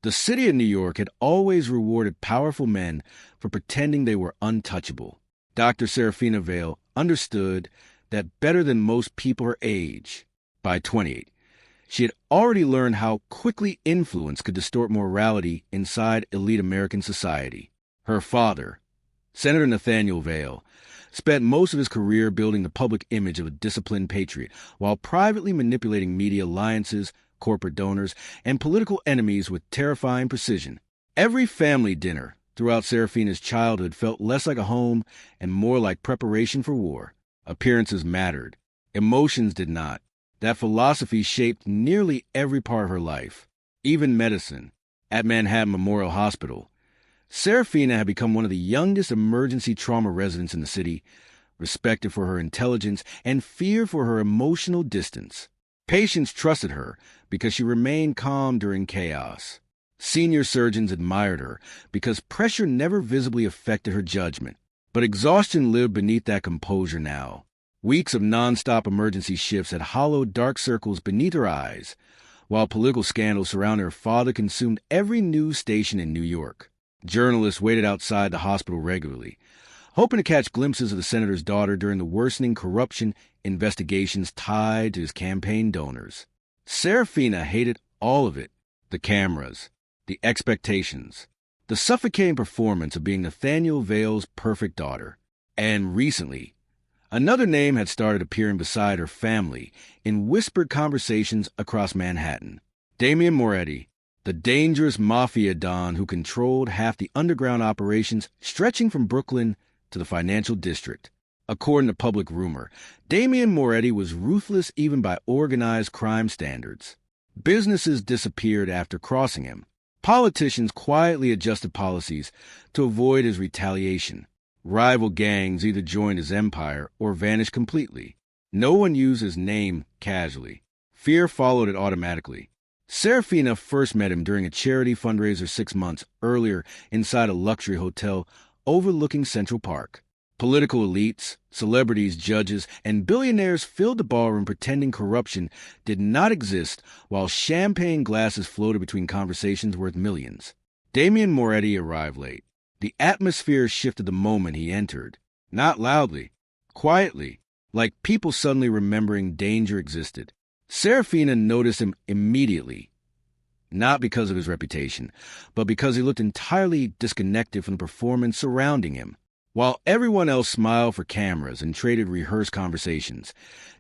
The city of New York had always rewarded powerful men for pretending they were untouchable. Dr. Serafina Vale understood that better than most people her age. By 28, she had already learned how quickly influence could distort morality inside elite American society. Her father, Senator Nathaniel Vale, spent most of his career building the public image of a disciplined patriot while privately manipulating media alliances, corporate donors, and political enemies with terrifying precision. Every family dinner throughout Serafina's childhood felt less like a home and more like preparation for war. Appearances mattered. Emotions did not. That philosophy shaped nearly every part of her life, even medicine. At Manhattan Memorial Hospital, Serafina had become one of the youngest emergency trauma residents in the city, respected for her intelligence and feared for her emotional distance. Patients trusted her because she remained calm during chaos. Senior surgeons admired her because pressure never visibly affected her judgment. But exhaustion lived beneath that composure now. Weeks of nonstop emergency shifts had hollowed dark circles beneath her eyes, while political scandals surrounding her father consumed every news station in New York. Journalists waited outside the hospital regularly, hoping to catch glimpses of the senator's daughter during the worsening corruption investigations tied to his campaign donors. Serafina hated all of it: the cameras, the expectations, the suffocating performance of being Nathaniel Vale's perfect daughter. And recently, another name had started appearing beside her family in whispered conversations across Manhattan: Damian Moretti, the dangerous mafia don who controlled half the underground operations stretching from Brooklyn to the financial district. According to public rumor, Damian Moretti was ruthless even by organized crime standards. Businesses disappeared after crossing him. Politicians quietly adjusted policies to avoid his retaliation. Rival gangs either joined his empire or vanished completely. No one used his name casually. Fear followed it automatically. Serafina first met him during a charity fundraiser 6 months earlier inside a luxury hotel overlooking Central Park. Political elites, celebrities, judges, and billionaires filled the ballroom pretending corruption did not exist while champagne glasses floated between conversations worth millions. Damian Moretti arrived late. The atmosphere shifted the moment he entered. Not loudly, quietly, like people suddenly remembering danger existed. Serafina noticed him immediately, not because of his reputation, but because he looked entirely disconnected from the performance surrounding him. While everyone else smiled for cameras and traded rehearsed conversations,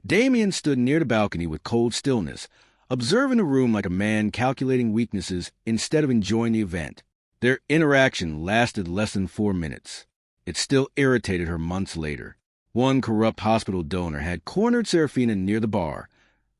Damian stood near the balcony with cold stillness, observing the room like a man calculating weaknesses instead of enjoying the event. Their interaction lasted less than 4 minutes. It still irritated her months later. One corrupt hospital donor had cornered Serafina near the bar,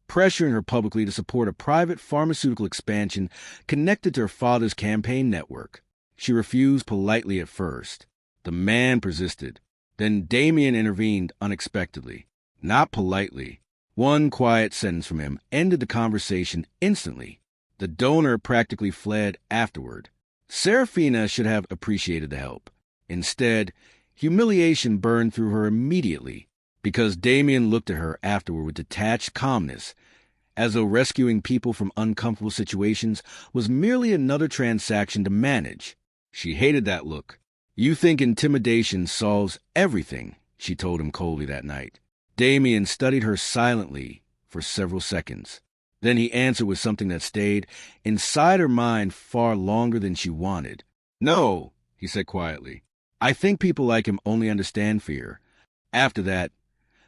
pressuring her publicly to support a private pharmaceutical expansion connected to her father's campaign network. She refused politely at first. The man persisted. Then Damian intervened unexpectedly. Not politely. One quiet sentence from him ended the conversation instantly. The donor practically fled afterward. Serafina should have appreciated the help. Instead, humiliation burned through her immediately, because Damian looked at her afterward with detached calmness, as though rescuing people from uncomfortable situations was merely another transaction to manage. She hated that look. "You think intimidation solves everything," she told him coldly that night. Damian studied her silently for several seconds. Then he answered with something that stayed inside her mind far longer than she wanted. "No," he said quietly. "I think people like him only understand fear." After that,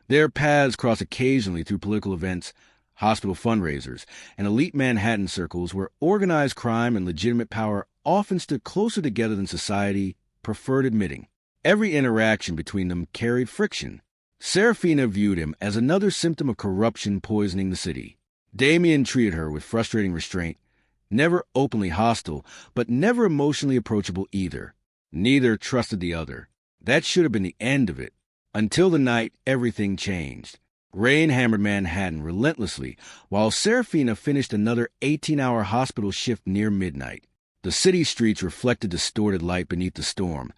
their paths crossed occasionally through political events, hospital fundraisers, and elite Manhattan circles where organized crime and legitimate power often stood closer together than society preferred admitting. Every interaction between them carried friction. Serafina viewed him as another symptom of corruption poisoning the city. Damian treated her with frustrating restraint, never openly hostile, but never emotionally approachable either. Neither trusted the other. That should have been the end of it. Until the night everything changed. Rain hammered Manhattan relentlessly, while Serafina finished another 18-hour hospital shift near midnight. The city streets reflected distorted light beneath the storm,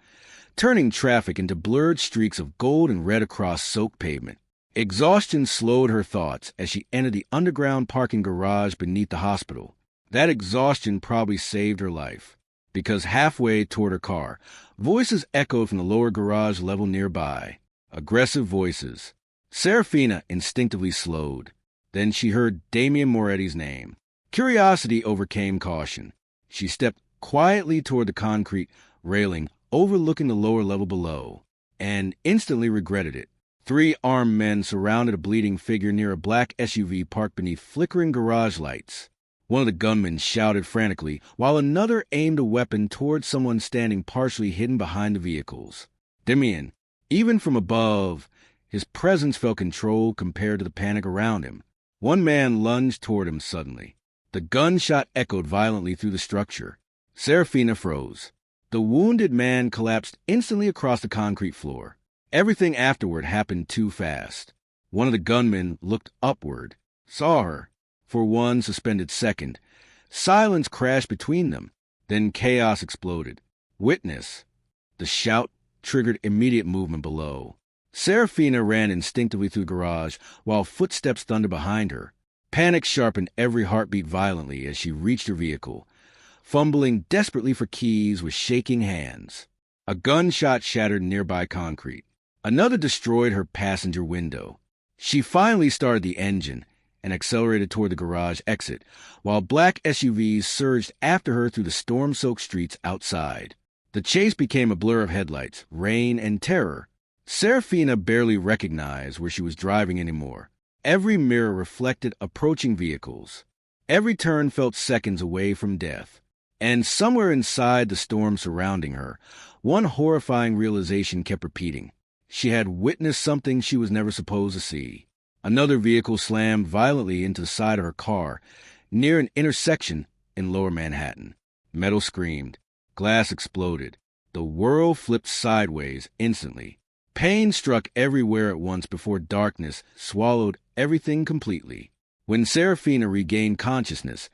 turning traffic into blurred streaks of gold and red across soaked pavement. Exhaustion slowed her thoughts as she entered the underground parking garage beneath the hospital. That exhaustion probably saved her life, because halfway toward her car, voices echoed from the lower garage level nearby. Aggressive voices. Serafina instinctively slowed. Then she heard Damien Moretti's name. Curiosity overcame caution. She stepped quietly toward the concrete railing overlooking the lower level below, and instantly regretted it. 3 armed men surrounded a bleeding figure near a black SUV parked beneath flickering garage lights. One of the gunmen shouted frantically, while another aimed a weapon toward someone standing partially hidden behind the vehicles. Damien, even from above, his presence felt controlled compared to the panic around him. One man lunged toward him suddenly. The gunshot echoed violently through the structure. Serafina froze. The wounded man collapsed instantly across the concrete floor. Everything afterward happened too fast. One of the gunmen looked upward, saw her. For one suspended second, silence crashed between them. Then chaos exploded. Witness. The shout triggered immediate movement below. Serafina ran instinctively through the garage while footsteps thundered behind her. Panic sharpened every heartbeat violently as she reached her vehicle, fumbling desperately for keys with shaking hands. A gunshot shattered nearby concrete. Another destroyed her passenger window. She finally started the engine and accelerated toward the garage exit, while black SUVs surged after her through the storm-soaked streets outside. The chase became a blur of headlights, rain, and terror. Serafina barely recognized where she was driving anymore. Every mirror reflected approaching vehicles. Every turn felt seconds away from death. And somewhere inside the storm surrounding her, one horrifying realization kept repeating. She had witnessed something she was never supposed to see. Another vehicle slammed violently into the side of her car near an intersection in Lower Manhattan. Metal screamed. Glass exploded. The world flipped sideways instantly. Pain struck everywhere at once before darkness swallowed everything completely. When Serafina regained consciousness,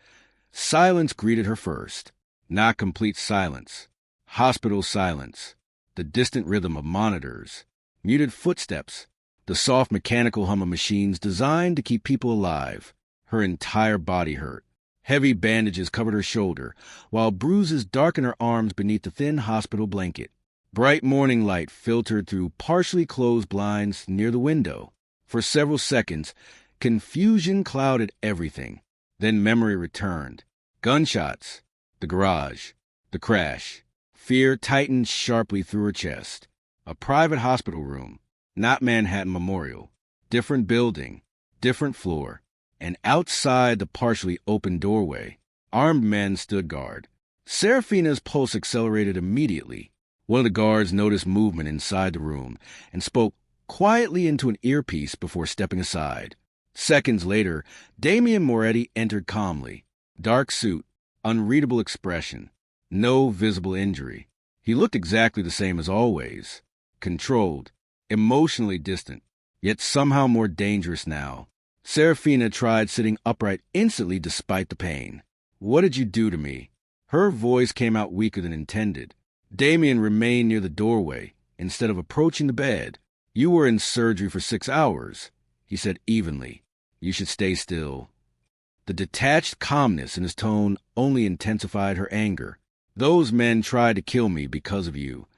silence greeted her first. Not complete silence. Hospital silence. The distant rhythm of monitors. Muted footsteps. The soft mechanical hum of machines designed to keep people alive. Her entire body hurt. Heavy bandages covered her shoulder, while bruises darkened her arms beneath the thin hospital blanket. Bright morning light filtered through partially closed blinds near the window. For several seconds, confusion clouded everything. Then memory returned. Gunshots. The garage. The crash. Fear tightened sharply through her chest. A private hospital room. Not Manhattan Memorial. Different building. Different floor. And outside the partially open doorway, armed men stood guard. Serafina's pulse accelerated immediately. One of the guards noticed movement inside the room and spoke quietly into an earpiece before stepping aside. Seconds later, Damien Moretti entered calmly. Dark suit, unreadable expression, no visible injury. He looked exactly the same as always. Controlled, emotionally distant, yet somehow more dangerous now. Serafina tried sitting upright instantly despite the pain. "What did you do to me?" Her voice came out weaker than intended. Damien remained near the doorway instead of approaching the bed. "You were in surgery for 6 hours," he said evenly. "You should stay still." The detached calmness in his tone only intensified her anger. "Those men tried to kill me because of you."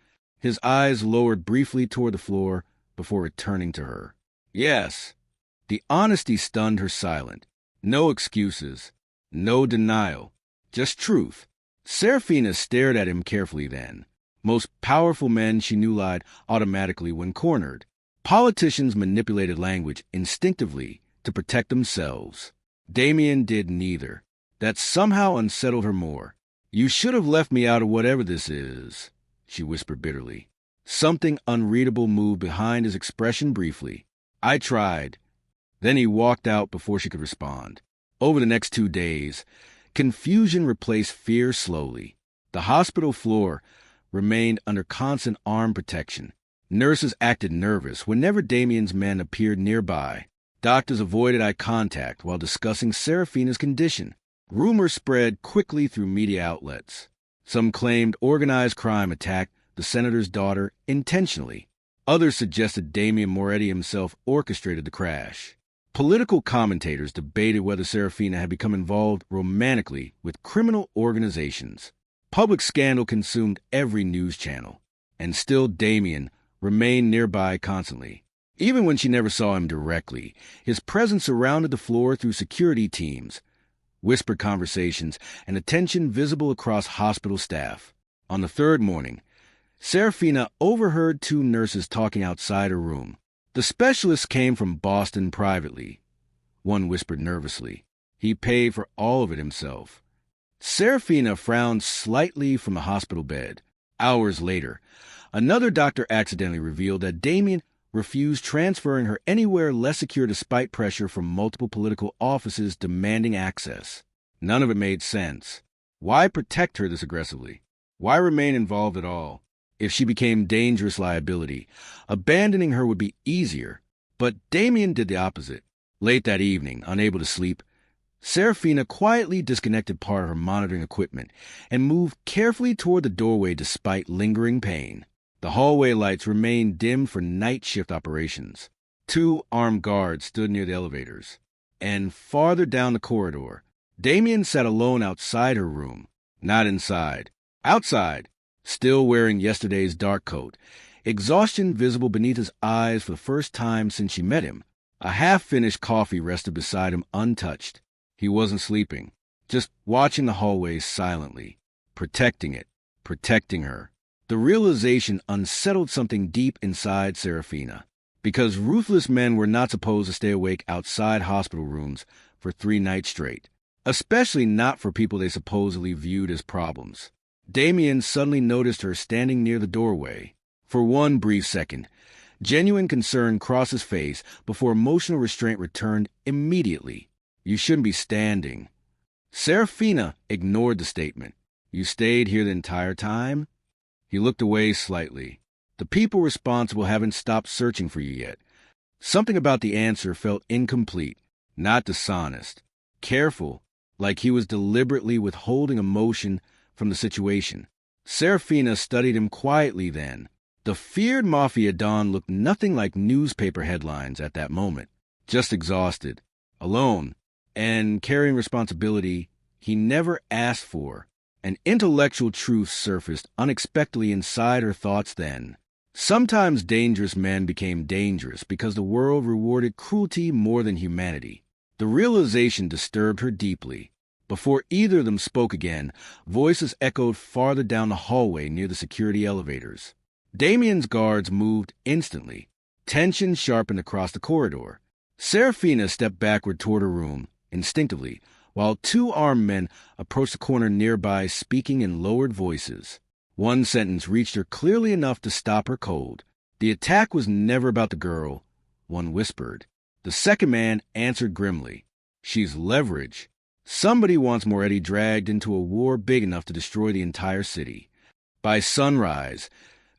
His eyes lowered briefly toward the floor before returning to her. "Yes." The honesty stunned her silent. No excuses. No denial. Just truth. Serafina stared at him carefully then. Most powerful men she knew lied automatically when cornered. Politicians manipulated language instinctively to protect themselves. Damien did neither. That somehow unsettled her more. "You should have left me out of whatever this is," she whispered bitterly. Something unreadable moved behind his expression briefly. "I tried." Then he walked out before she could respond. Over the next 2 days, confusion replaced fear slowly. The hospital floor remained under constant armed protection. Nurses acted nervous whenever Damien's men appeared nearby. Doctors avoided eye contact while discussing Serafina's condition. Rumors spread quickly through media outlets. Some claimed organized crime attacked the senator's daughter intentionally. Others suggested Damien Moretti himself orchestrated the crash. Political commentators debated whether Serafina had become involved romantically with criminal organizations. Public scandal consumed every news channel, and still Damien remained nearby constantly. Even when she never saw him directly, his presence surrounded the floor through security teams, whispered conversations, and attention visible across hospital staff. On the third morning, Serafina overheard two nurses talking outside her room. The specialist came from Boston privately, one whispered nervously. He paid for all of it himself. Serafina frowned slightly from the hospital bed. Hours later, another doctor accidentally revealed that Damien refused transferring her anywhere less secure despite pressure from multiple political offices demanding access. None of it made sense. Why protect her this aggressively? Why remain involved at all? If she became dangerous liability, abandoning her would be easier. But Damien did the opposite. Late that evening, unable to sleep, Serafina quietly disconnected part of her monitoring equipment and moved carefully toward the doorway despite lingering pain. The hallway lights remained dim for night shift operations. Two armed guards stood near the elevators. And farther down the corridor, Damien sat alone outside her room. Not inside. Outside. Still wearing yesterday's dark coat, exhaustion visible beneath his eyes for the first time since she met him. A half-finished coffee rested beside him untouched. He wasn't sleeping, just watching the hallway silently, protecting it, protecting her. The realization unsettled something deep inside Serafina, because ruthless men were not supposed to stay awake outside hospital rooms for 3 nights straight, especially not for people they supposedly viewed as problems. Damien suddenly noticed her standing near the doorway. For one brief second, genuine concern crossed his face before emotional restraint returned immediately. You shouldn't be standing. Serafina ignored the statement. You stayed here the entire time? He looked away slightly. The people responsible haven't stopped searching for you yet. Something about the answer felt incomplete, not dishonest. Careful, like he was deliberately withholding emotion from the situation. Serafina studied him quietly then. The feared Mafia Don looked nothing like newspaper headlines at that moment. Just exhausted, alone, and carrying responsibility he never asked for. An intellectual truth surfaced unexpectedly inside her thoughts then. Sometimes dangerous men became dangerous because the world rewarded cruelty more than humanity. The realization disturbed her deeply. Before either of them spoke again, voices echoed farther down the hallway near the security elevators. Damien's guards moved instantly. Tension sharpened across the corridor. Serafina stepped backward toward her room, instinctively, while 2 armed men approached the corner nearby speaking in lowered voices. One sentence reached her clearly enough to stop her cold. The attack was never about the girl, one whispered. The second man answered grimly. She's leverage. Somebody wants Moretti dragged into a war big enough to destroy the entire city. By sunrise,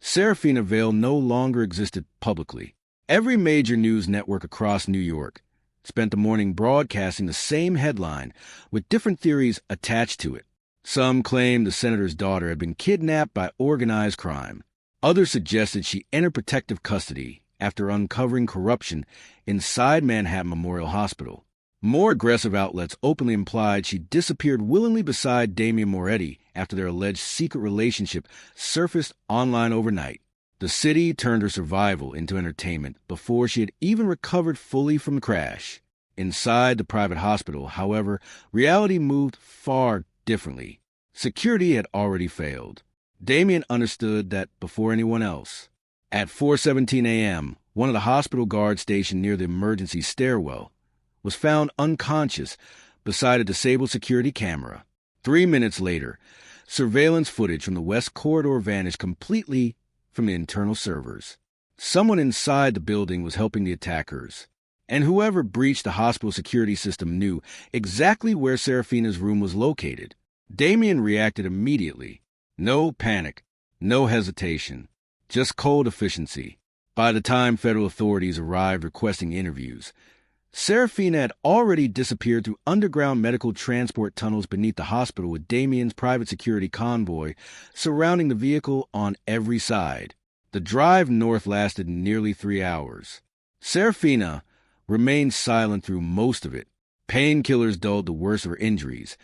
Serafina Vale no longer existed publicly. Every major news network across New York spent the morning broadcasting the same headline with different theories attached to it. Some claimed the senator's daughter had been kidnapped by organized crime. Others suggested she entered protective custody after uncovering corruption inside Manhattan Memorial Hospital. More aggressive outlets openly implied she disappeared willingly beside Damien Moretti after their alleged secret relationship surfaced online overnight. The city turned her survival into entertainment before she had even recovered fully from the crash. Inside the private hospital, however, reality moved far differently. Security had already failed. Damien understood that before anyone else. At 4:17 a.m., one of the hospital guards stationed near the emergency stairwell was found unconscious beside a disabled security camera. 3 minutes later, surveillance footage from the West Corridor vanished completely from the internal servers. Someone inside the building was helping the attackers, and whoever breached the hospital security system knew exactly where Serafina's room was located. Damien reacted immediately. No panic, no hesitation, just cold efficiency. By the time federal authorities arrived requesting interviews, Serafina had already disappeared through underground medical transport tunnels beneath the hospital with Damien's private security convoy surrounding the vehicle on every side. The drive north lasted nearly 3 hours. Serafina remained silent through most of it. Painkillers dulled the worst of her injuries,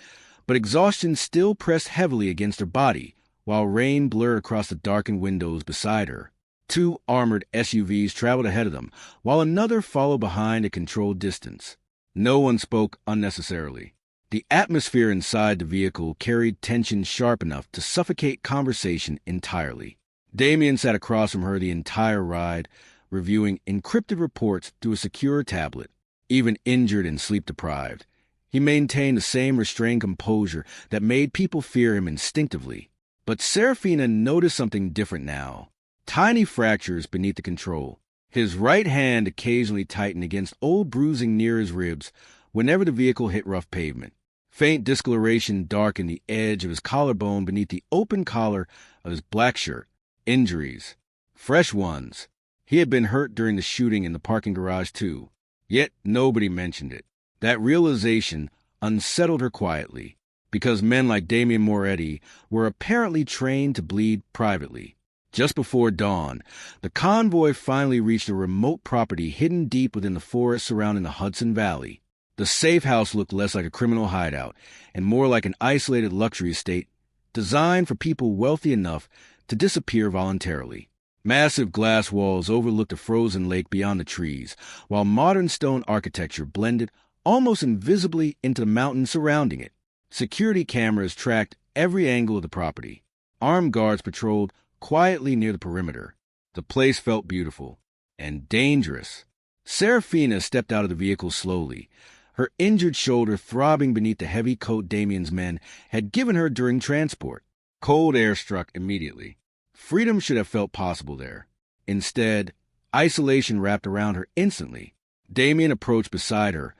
but exhaustion still pressed heavily against her body, while rain blurred across the darkened windows beside her. 2 armored SUVs traveled ahead of them, while another followed behind at controlled distance. No one spoke unnecessarily. The atmosphere inside the vehicle carried tension sharp enough to suffocate conversation entirely. Damien sat across from her the entire ride, reviewing encrypted reports through a secure tablet. Even injured and sleep-deprived, he maintained the same restrained composure that made people fear him instinctively. But Serafina noticed something different now. Tiny fractures beneath the control. His right hand occasionally tightened against old bruising near his ribs whenever the vehicle hit rough pavement. Faint discoloration darkened the edge of his collarbone beneath the open collar of his black shirt. Injuries. Fresh ones. He had been hurt during the shooting in the parking garage, too. Yet nobody mentioned it. That realization unsettled her quietly, because men like Damien Moretti were apparently trained to bleed privately. Just before dawn, the convoy finally reached a remote property hidden deep within the forest surrounding the Hudson Valley. The safe house looked less like a criminal hideout and more like an isolated luxury estate designed for people wealthy enough to disappear voluntarily. Massive glass walls overlooked a frozen lake beyond the trees, while modern stone architecture blended almost invisibly into the mountains surrounding it. Security cameras tracked every angle of the property. Armed guards patrolled quietly near the perimeter. The place felt beautiful and dangerous. Serafina stepped out of the vehicle slowly, her injured shoulder throbbing beneath the heavy coat Damien's men had given her during transport. Cold air struck immediately. Freedom should have felt possible there. Instead, isolation wrapped around her instantly. Damien approached beside her,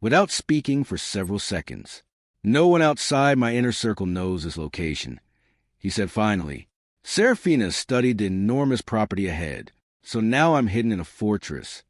without speaking for several seconds. "No one outside my inner circle knows this location," he said finally. Serafina studied the enormous property ahead. "So now I'm hidden in a fortress."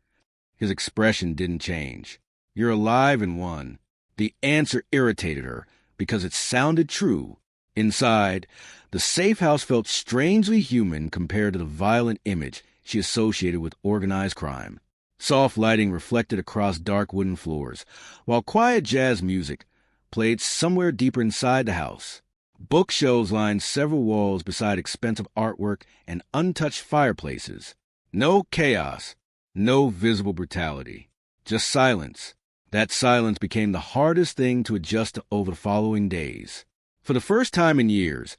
His expression didn't change. "You're alive and won." The answer irritated her, because it sounded true. Inside, the safe house felt strangely human compared to the violent image she associated with organized crime. Soft lighting reflected across dark wooden floors, while quiet jazz music played somewhere deeper inside the house. Bookshelves lined several walls beside expensive artwork and untouched fireplaces. No chaos, no visible brutality, just silence. That silence became the hardest thing to adjust to over the following days. For the first time in years,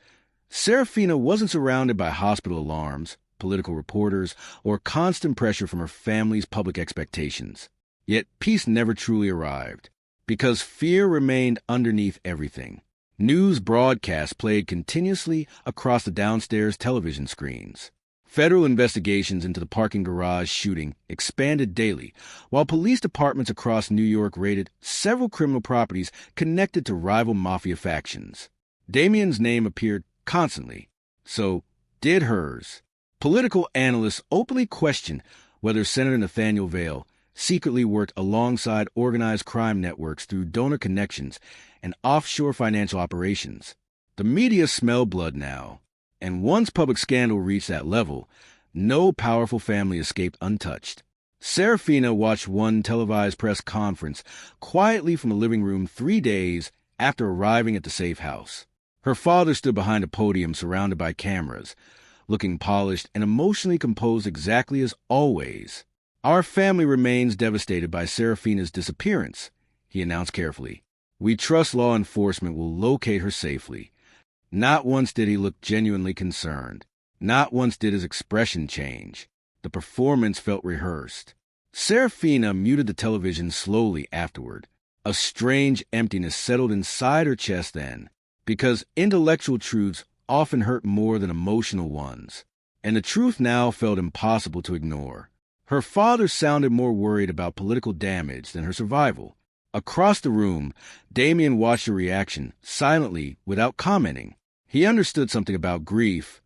Serafina wasn't surrounded by hospital alarms, political reporters, or constant pressure from her family's public expectations. Yet peace never truly arrived, because fear remained underneath everything. News broadcasts played continuously across the downstairs television screens. Federal investigations into the parking garage shooting expanded daily, while police departments across New York raided several criminal properties connected to rival mafia factions. Damien's name appeared constantly. So did hers. Political analysts openly questioned whether Senator Nathaniel Vale secretly worked alongside organized crime networks through donor connections and offshore financial operations. The media smelled blood now, and once public scandal reached that level, no powerful family escaped untouched. Serafina watched one televised press conference quietly from the living room 3 days after arriving at the safe house. Her father stood behind a podium surrounded by cameras, looking polished and emotionally composed exactly as always. "Our family remains devastated by Serafina's disappearance," he announced carefully. "We trust law enforcement will locate her safely." Not once did he look genuinely concerned. Not once did his expression change. The performance felt rehearsed. Serafina muted the television slowly afterward. A strange emptiness settled inside her chest then, because intellectual truths often hurt more than emotional ones, and the truth now felt impossible to ignore. Her father sounded more worried about political damage than her survival. Across the room, Damien watched her reaction, silently, without commenting. He understood something about grief,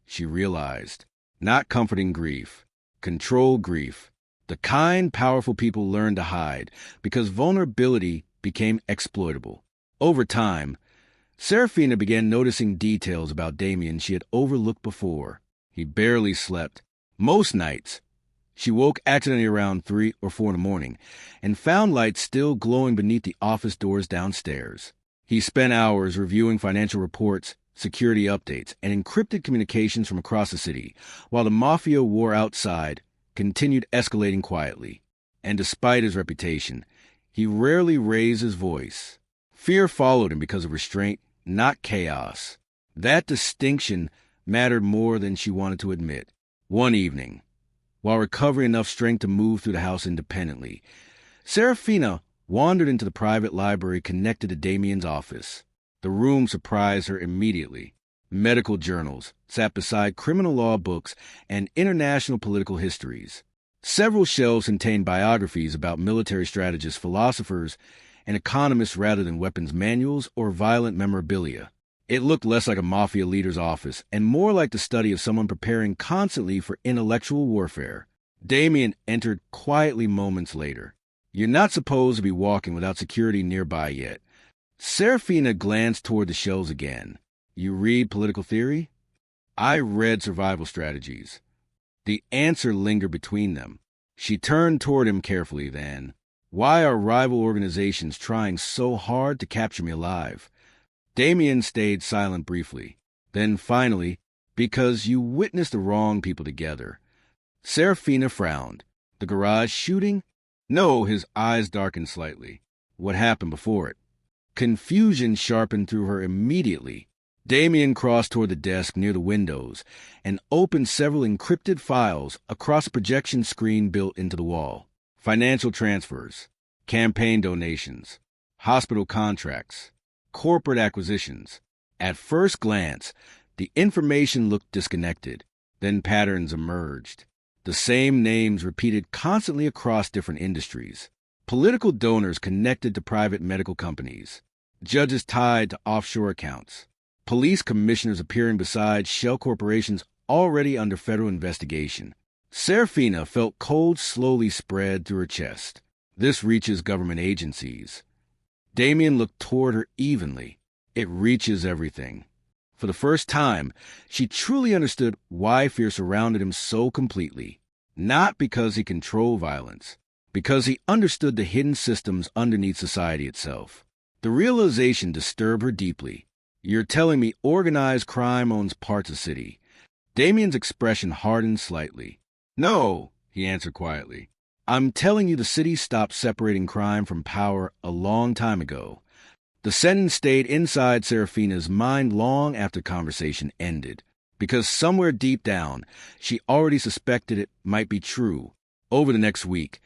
she realized. Not comforting grief, controlled grief. The kind, powerful people learned to hide because vulnerability became exploitable. Over time, Serafina began noticing details about Damien she had overlooked before. He barely slept. Most nights, She woke accidentally around 3 or 4 in the morning and found lights still glowing beneath the office doors downstairs. He spent hours reviewing financial reports, security updates, and encrypted communications from across the city, while the mafia war outside continued escalating quietly. And despite his reputation, he rarely raised his voice. Fear followed him because of restraint, not chaos. That distinction mattered more than she wanted to admit. One evening, while recovering enough strength to move through the house independently, Serafina wandered into the private library connected to Damien's office. The room surprised her immediately. Medical journals sat beside criminal law books and international political histories. Several shelves contained biographies about military strategists, philosophers, and economists rather than weapons manuals or violent memorabilia. It looked less like a mafia leader's office and more like the study of someone preparing constantly for intellectual warfare. Damien entered quietly moments later. You're not supposed to be walking without security nearby yet. Serafina glanced toward the shelves again. You read political theory? I read survival strategies. The answer lingered between them. She turned toward him carefully then. Why are rival organizations trying so hard to capture me alive? Damien stayed silent briefly. Then finally, because you witnessed the wrong people together. Serafina frowned. The garage shooting? No, his eyes darkened slightly. What happened before it? Confusion sharpened through her immediately. Damien crossed toward the desk near the windows and opened several encrypted files across a projection screen built into the wall. Financial transfers, campaign donations, hospital contracts, corporate acquisitions. At first glance, the information looked disconnected. Then patterns emerged. The same names repeated constantly across different industries. Political donors connected to private medical companies. Judges tied to offshore accounts. Police commissioners appearing beside shell corporations already under federal investigation. Serafina felt cold slowly spread through her chest. This reaches government agencies. Damien looked toward her evenly. It reaches everything. For the first time, she truly understood why fear surrounded him so completely. Not because he controlled violence, because he understood the hidden systems underneath society itself. The realization disturbed her deeply. You're telling me organized crime owns parts of the city. Damien's expression hardened slightly. No, he answered quietly. I'm telling you the city stopped separating crime from power a long time ago. The sentence stayed inside Serafina's mind long after the conversation ended, because somewhere deep down, she already suspected it might be true. Over the next week,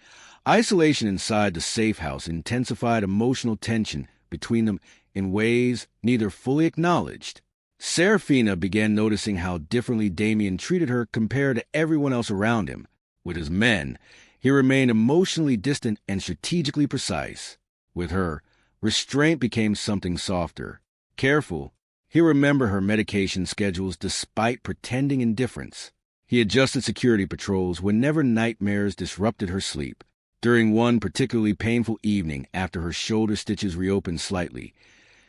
isolation inside the safe house intensified emotional tension between them in ways neither fully acknowledged. Serafina began noticing how differently Damien treated her compared to everyone else around him. With his men, he remained emotionally distant and strategically precise. With her, restraint became something softer. Careful, he remembered her medication schedules despite pretending indifference. He adjusted security patrols whenever nightmares disrupted her sleep. During one particularly painful evening after her shoulder stitches reopened slightly,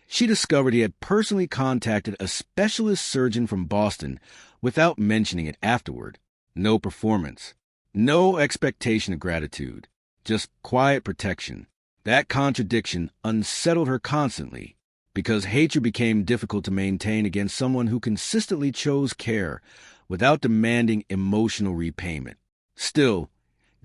she discovered he had personally contacted a specialist surgeon from Boston without mentioning it afterward. No performance. No expectation of gratitude. Just quiet protection. That contradiction unsettled her constantly, because hatred became difficult to maintain against someone who consistently chose care without demanding emotional repayment. Still,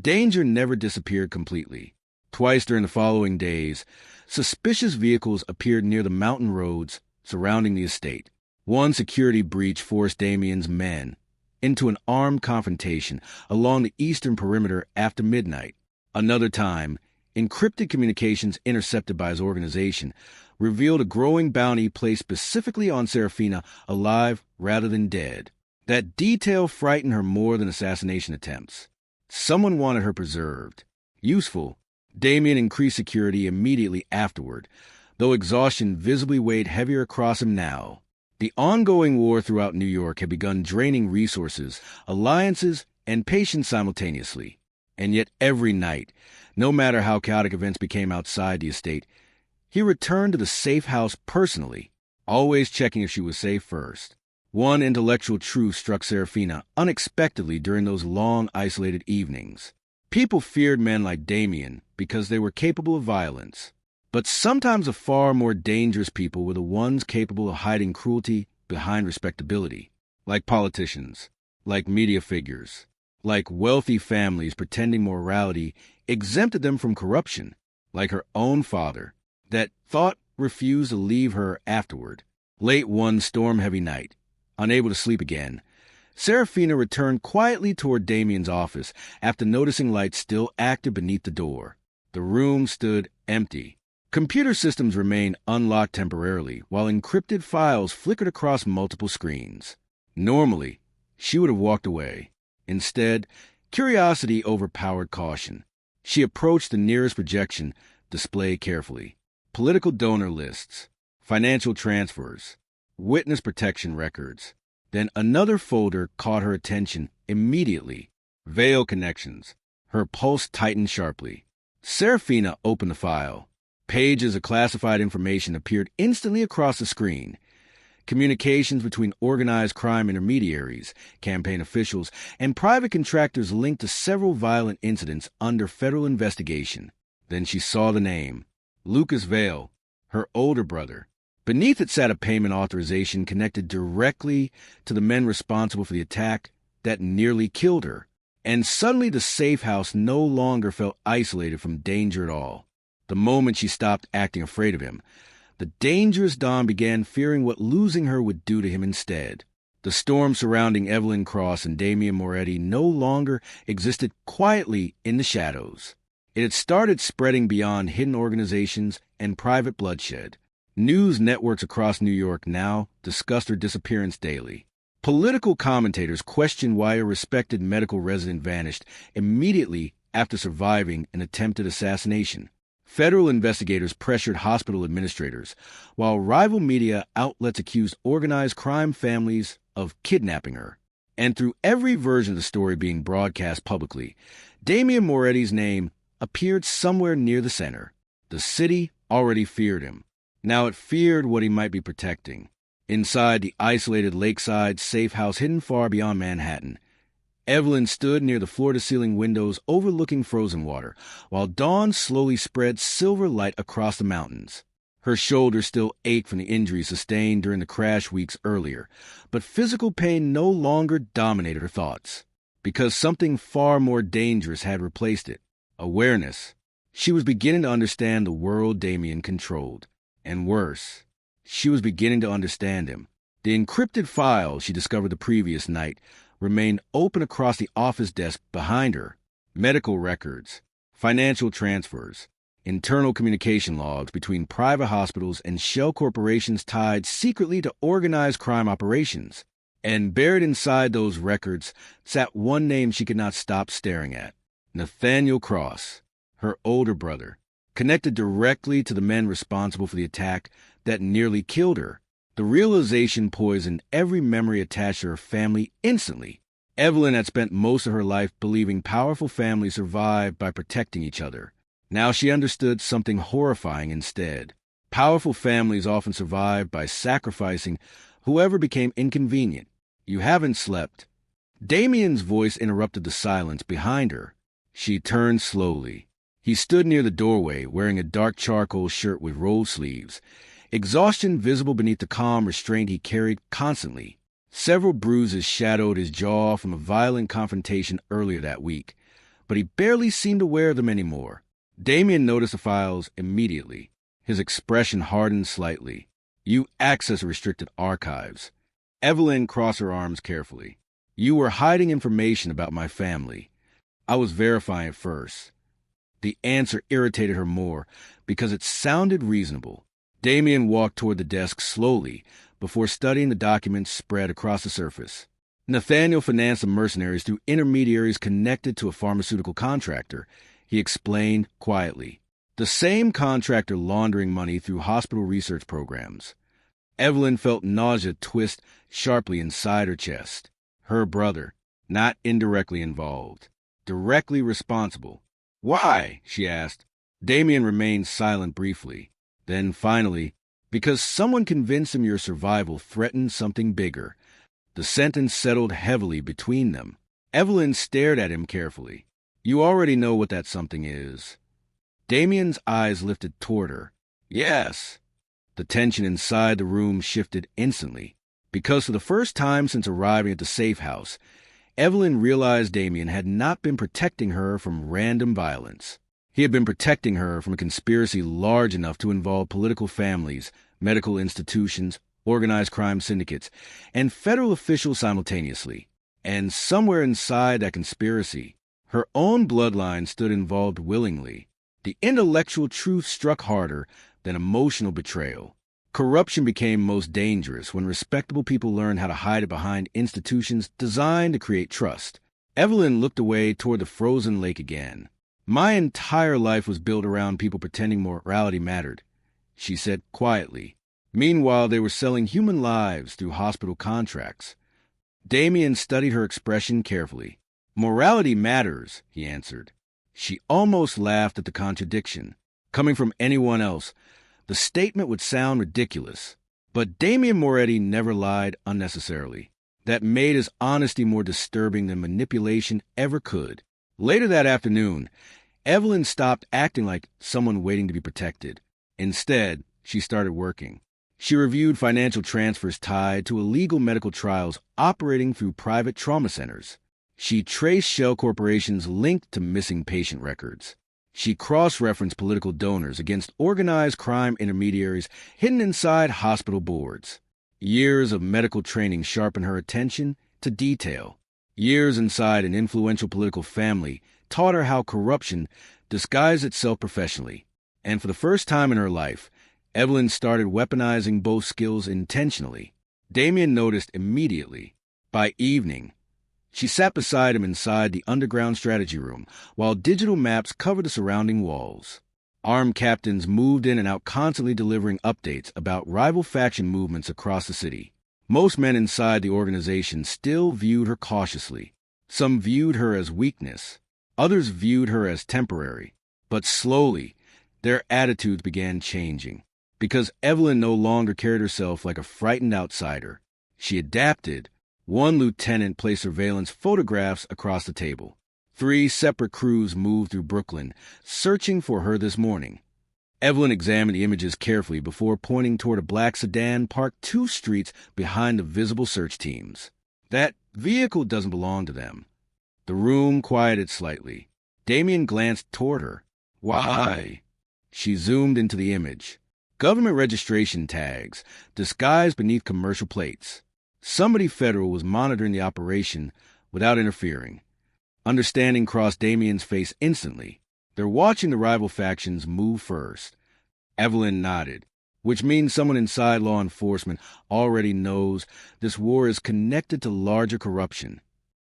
danger never disappeared completely. Twice during the following days, suspicious vehicles appeared near the mountain roads surrounding the estate. One security breach forced Damien's men into an armed confrontation along the eastern perimeter after midnight. Another time, encrypted communications intercepted by his organization revealed a growing bounty placed specifically on Serafina, alive rather than dead. That detail frightened her more than assassination attempts. Someone wanted her preserved. Useful, Damien increased security immediately afterward, though exhaustion visibly weighed heavier across him now. The ongoing war throughout New York had begun draining resources, alliances, and patience simultaneously. And yet every night, no matter how chaotic events became outside the estate, he returned to the safe house personally, always checking if she was safe first. One intellectual truth struck Serafina unexpectedly during those long, isolated evenings. People feared men like Damien because they were capable of violence. But sometimes the far more dangerous people were the ones capable of hiding cruelty behind respectability, like politicians, like media figures, like wealthy families pretending morality exempted them from corruption, like her own father, that thought refused to leave her afterward. Late one storm-heavy night, unable to sleep again, Serafina returned quietly toward Damien's office after noticing lights still active beneath the door. The room stood empty. Computer systems remained unlocked temporarily, while encrypted files flickered across multiple screens. Normally, she would have walked away. Instead, curiosity overpowered caution. She approached the nearest projection, displayed carefully. Political donor lists, financial transfers, witness protection records. Then another folder caught her attention immediately. Veil connections. Her pulse tightened sharply. Serafina opened the file. Pages of classified information appeared instantly across the screen. Communications between organized crime intermediaries, campaign officials, and private contractors linked to several violent incidents under federal investigation. Then she saw the name. Lucas Veil, her older brother. Beneath it sat a payment authorization connected directly to the men responsible for the attack that nearly killed her. And suddenly the safe house no longer felt isolated from danger at all. The moment she stopped acting afraid of him, the dangerous Don began fearing what losing her would do to him instead. The storm surrounding Evelyn Cross and Damien Moretti no longer existed quietly in the shadows. It had started spreading beyond hidden organizations and private bloodshed. News networks across New York now discussed her disappearance daily. Political commentators questioned why a respected medical resident vanished immediately after surviving an attempted assassination. Federal investigators pressured hospital administrators, while rival media outlets accused organized crime families of kidnapping her. And through every version of the story being broadcast publicly, Damien Moretti's name appeared somewhere near the center. The city already feared him. Now it feared what he might be protecting. Inside the isolated lakeside safe house hidden far beyond Manhattan, Evelyn stood near the floor-to-ceiling windows overlooking frozen water, while dawn slowly spread silver light across the mountains. Her shoulders still ached from the injuries sustained during the crash weeks earlier, but physical pain no longer dominated her thoughts, because something far more dangerous had replaced it. Awareness. She was beginning to understand the world Damien controlled. And worse, she was beginning to understand him. The encrypted files she discovered the previous night remained open across the office desk behind her. Medical records, financial transfers, internal communication logs between private hospitals and shell corporations tied secretly to organized crime operations. And buried inside those records sat one name she could not stop staring at. Nathaniel Cross, her older brother, connected directly to the men responsible for the attack that nearly killed her. The realization poisoned every memory attached to her family instantly. Evelyn had spent most of her life believing powerful families survived by protecting each other. Now she understood something horrifying instead. Powerful families often survived by sacrificing whoever became inconvenient. You haven't slept. Damien's voice interrupted the silence behind her. She turned slowly. He stood near the doorway, wearing a dark charcoal shirt with rolled sleeves, exhaustion visible beneath the calm restraint he carried constantly. Several bruises shadowed his jaw from a violent confrontation earlier that week, but he barely seemed aware of them anymore. Damien noticed the files immediately. His expression hardened slightly. You access restricted archives. Evelyn crossed her arms carefully. You were hiding information about my family. I was verifying it first. The answer irritated her more because it sounded reasonable. Damien walked toward the desk slowly before studying the documents spread across the surface. Nathaniel financed the mercenaries through intermediaries connected to a pharmaceutical contractor, he explained quietly. The same contractor laundering money through hospital research programs. Evelyn felt nausea twist sharply inside her chest. Her brother, not indirectly involved, directly responsible. Why? She asked. Damien remained silent briefly. Then finally, because someone convinced him your survival threatened something bigger. The sentence settled heavily between them. Evelyn stared at him carefully. You already know what that something is. Damien's eyes lifted toward her. Yes. The tension inside the room shifted instantly, because for the first time since arriving at the safe house, Evelyn realized Damien had not been protecting her from random violence. He had been protecting her from a conspiracy large enough to involve political families, medical institutions, organized crime syndicates, and federal officials simultaneously. And somewhere inside that conspiracy, her own bloodline stood involved willingly. The intellectual truth struck harder than emotional betrayal. Corruption became most dangerous when respectable people learned how to hide it behind institutions designed to create trust. Evelyn looked away toward the frozen lake again. My entire life was built around people pretending morality mattered, she said quietly. Meanwhile, they were selling human lives through hospital contracts. Damien studied her expression carefully. Morality matters, he answered. She almost laughed at the contradiction. Coming from anyone else, the statement would sound ridiculous. But Damien Moretti never lied unnecessarily. That made his honesty more disturbing than manipulation ever could. Later that afternoon, Evelyn stopped acting like someone waiting to be protected. Instead, she started working. She reviewed financial transfers tied to illegal medical trials operating through private trauma centers. She traced shell corporations linked to missing patient records. She cross-referenced political donors against organized crime intermediaries hidden inside hospital boards. Years of medical training sharpened her attention to detail. Years inside an influential political family taught her how corruption disguised itself professionally. And for the first time in her life, Evelyn started weaponizing both skills intentionally. Damien noticed immediately. By evening, she sat beside him inside the underground strategy room, while digital maps covered the surrounding walls. Armed captains moved in and out, constantly delivering updates about rival faction movements across the city. Most men inside the organization still viewed her cautiously. Some viewed her as weakness. Others viewed her as temporary. But slowly, their attitudes began changing. Because Evelyn no longer carried herself like a frightened outsider. She adapted. One lieutenant placed surveillance photographs across the table. 3 separate crews moved through Brooklyn, searching for her this morning. Evelyn examined the images carefully before pointing toward a black sedan parked 2 streets behind the visible search teams. That vehicle doesn't belong to them. The room quieted slightly. Damien glanced toward her. Why? She zoomed into the image. Government registration tags, disguised beneath commercial plates. Somebody federal was monitoring the operation without interfering. Understanding crossed Damien's face instantly. They're watching the rival factions move first. Evelyn nodded, which means someone inside law enforcement already knows this war is connected to larger corruption.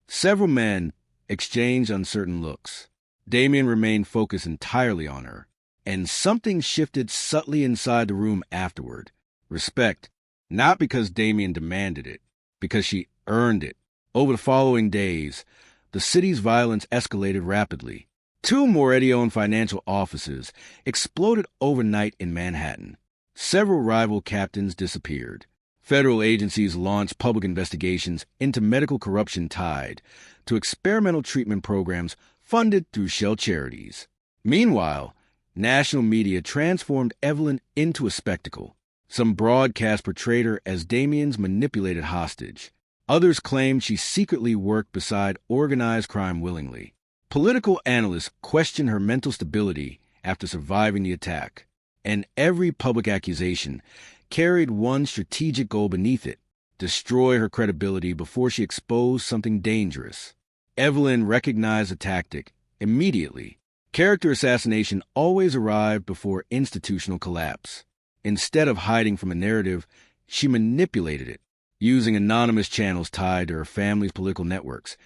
Several men exchanged uncertain looks. Damien remained focused entirely on her. And something shifted subtly inside the room afterward. Respect, not because Damien demanded it, because she earned it. Over the following days, the city's violence escalated rapidly. 2 Moretti-owned financial offices exploded overnight in Manhattan. Several rival captains disappeared. Federal agencies launched public investigations into medical corruption tied to experimental treatment programs funded through shell charities. Meanwhile, national media transformed Evelyn into a spectacle. Some broadcast portrayed her as Damien's manipulated hostage. Others claimed she secretly worked beside organized crime willingly. Political analysts questioned her mental stability after surviving the attack. And every public accusation carried one strategic goal beneath it: destroy her credibility before she exposed something dangerous. Evelyn recognized the tactic immediately. Character assassination always arrived before institutional collapse. Instead of hiding from a narrative, she manipulated it. Using anonymous channels tied to her family's political networks,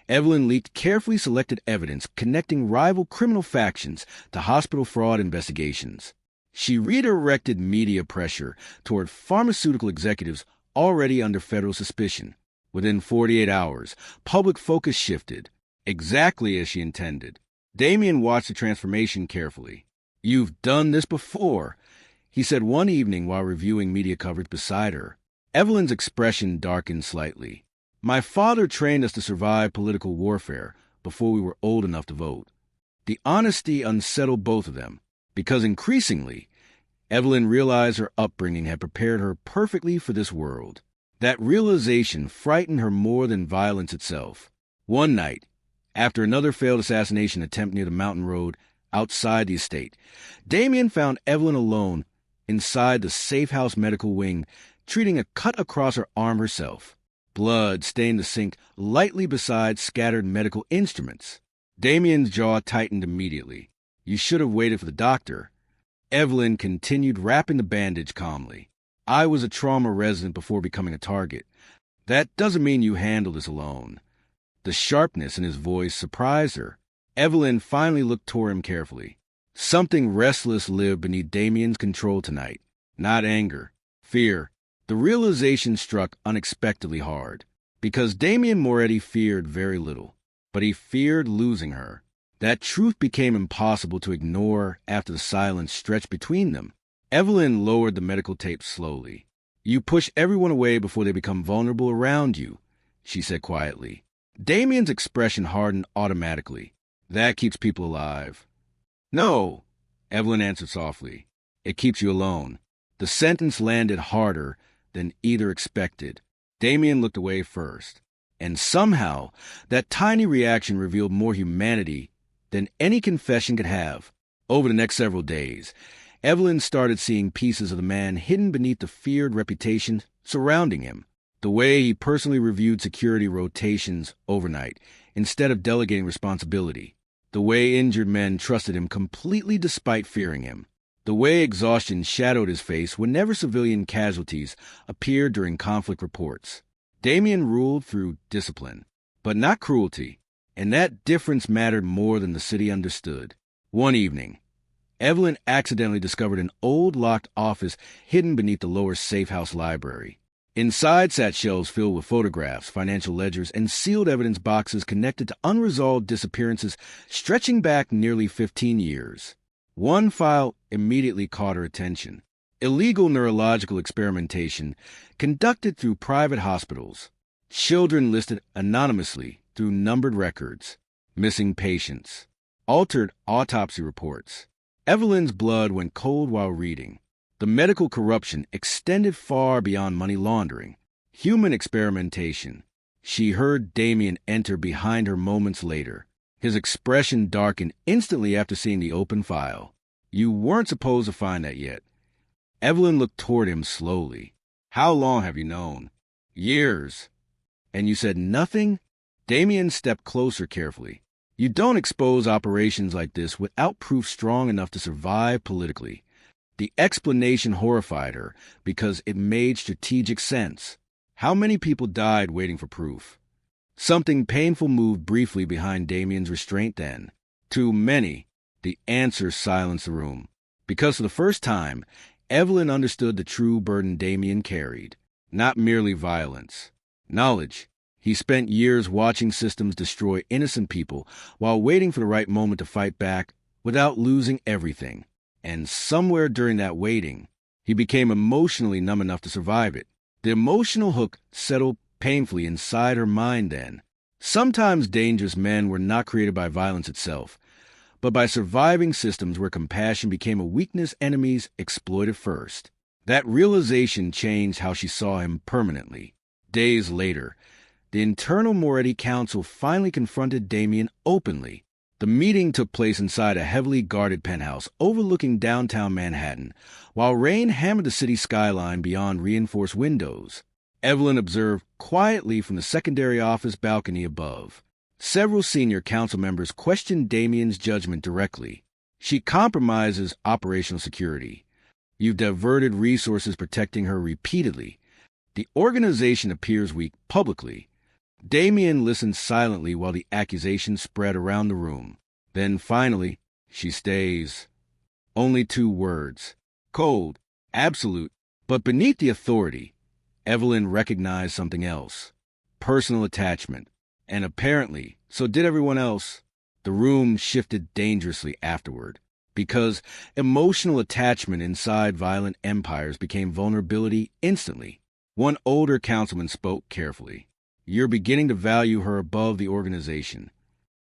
Evelyn leaked carefully selected evidence connecting rival criminal factions to hospital fraud investigations. She redirected media pressure toward pharmaceutical executives already under federal suspicion. Within 48 hours, public focus shifted, exactly as she intended. Damien watched the transformation carefully. "You've done this before," he said one evening while reviewing media coverage beside her. Evelyn's expression darkened slightly. My father trained us to survive political warfare before we were old enough to vote. The honesty unsettled both of them, because increasingly, Evelyn realized her upbringing had prepared her perfectly for this world. That realization frightened her more than violence itself. One night, after another failed assassination attempt near the mountain road outside the estate, Damien found Evelyn alone inside the Safe House medical wing, treating a cut across her arm herself. Blood stained the sink lightly beside scattered medical instruments. Damien's jaw tightened immediately. You should have waited for the doctor. Evelyn continued wrapping the bandage calmly. I was a trauma resident before becoming a target. That doesn't mean you handled this alone. The sharpness in his voice surprised her. Evelyn finally looked toward him carefully. Something restless lived beneath Damien's control tonight. Not anger, fear. The realization struck unexpectedly hard, because Damien Moretti feared very little, but he feared losing her. That truth became impossible to ignore after the silence stretched between them. Evelyn lowered the medical tape slowly. You push everyone away before they become vulnerable around you, she said quietly. Damien's expression hardened automatically. That keeps people alive. No, Evelyn answered softly. It keeps you alone. The sentence landed harder than either expected. Damien looked away first, and somehow that tiny reaction revealed more humanity than any confession could have. Over the next several days, Evelyn started seeing pieces of the man hidden beneath the feared reputation surrounding him. The way he personally reviewed security rotations overnight instead of delegating responsibility. The way injured men trusted him completely despite fearing him. The way exhaustion shadowed his face whenever civilian casualties appeared during conflict reports. Damien ruled through discipline, but not cruelty, and that difference mattered more than the city understood. One evening, Evelyn accidentally discovered an old locked office hidden beneath the lower Safe House library. Inside sat shelves filled with photographs, financial ledgers, and sealed evidence boxes connected to unresolved disappearances stretching back nearly 15 years. One file immediately caught her attention. Illegal neurological experimentation conducted through private hospitals. Children listed anonymously through numbered records. Missing patients. Altered autopsy reports. Evelyn's blood went cold while reading. The medical corruption extended far beyond money laundering. Human experimentation. She heard Damien enter behind her moments later. His expression darkened instantly after seeing the open file. You weren't supposed to find that yet. Evelyn looked toward him slowly. How long have you known? Years. And you said nothing? Damien stepped closer carefully. You don't expose operations like this without proof strong enough to survive politically. The explanation horrified her because it made strategic sense. How many people died waiting for proof? Something painful moved briefly behind Damien's restraint then. Too many. The answer silenced the room. Because for the first time, Evelyn understood the true burden Damien carried. Not merely violence. Knowledge. He spent years watching systems destroy innocent people while waiting for the right moment to fight back without losing everything. And somewhere during that waiting, he became emotionally numb enough to survive it. The emotional hook settled painfully inside her mind then. Sometimes dangerous men were not created by violence itself, but by surviving systems where compassion became a weakness enemies exploited first. That realization changed how she saw him permanently. Days later, the Internal Moretti Council finally confronted Damien openly. The meeting took place inside a heavily guarded penthouse overlooking downtown Manhattan, while rain hammered the city skyline beyond reinforced windows. Evelyn observed quietly from the secondary office balcony above. Several senior council members questioned Damien's judgment directly. She compromises operational security. You've diverted resources protecting her repeatedly. The organization appears weak publicly. Damien listened silently while the accusations spread around the room. Then finally, she stays. Only 2 words. Cold, absolute, but beneath the authority, Evelyn recognized something else. Personal attachment. And apparently, so did everyone else. The room shifted dangerously afterward, because emotional attachment inside violent empires became vulnerability instantly. One older councilman spoke carefully. You're beginning to value her above the organization.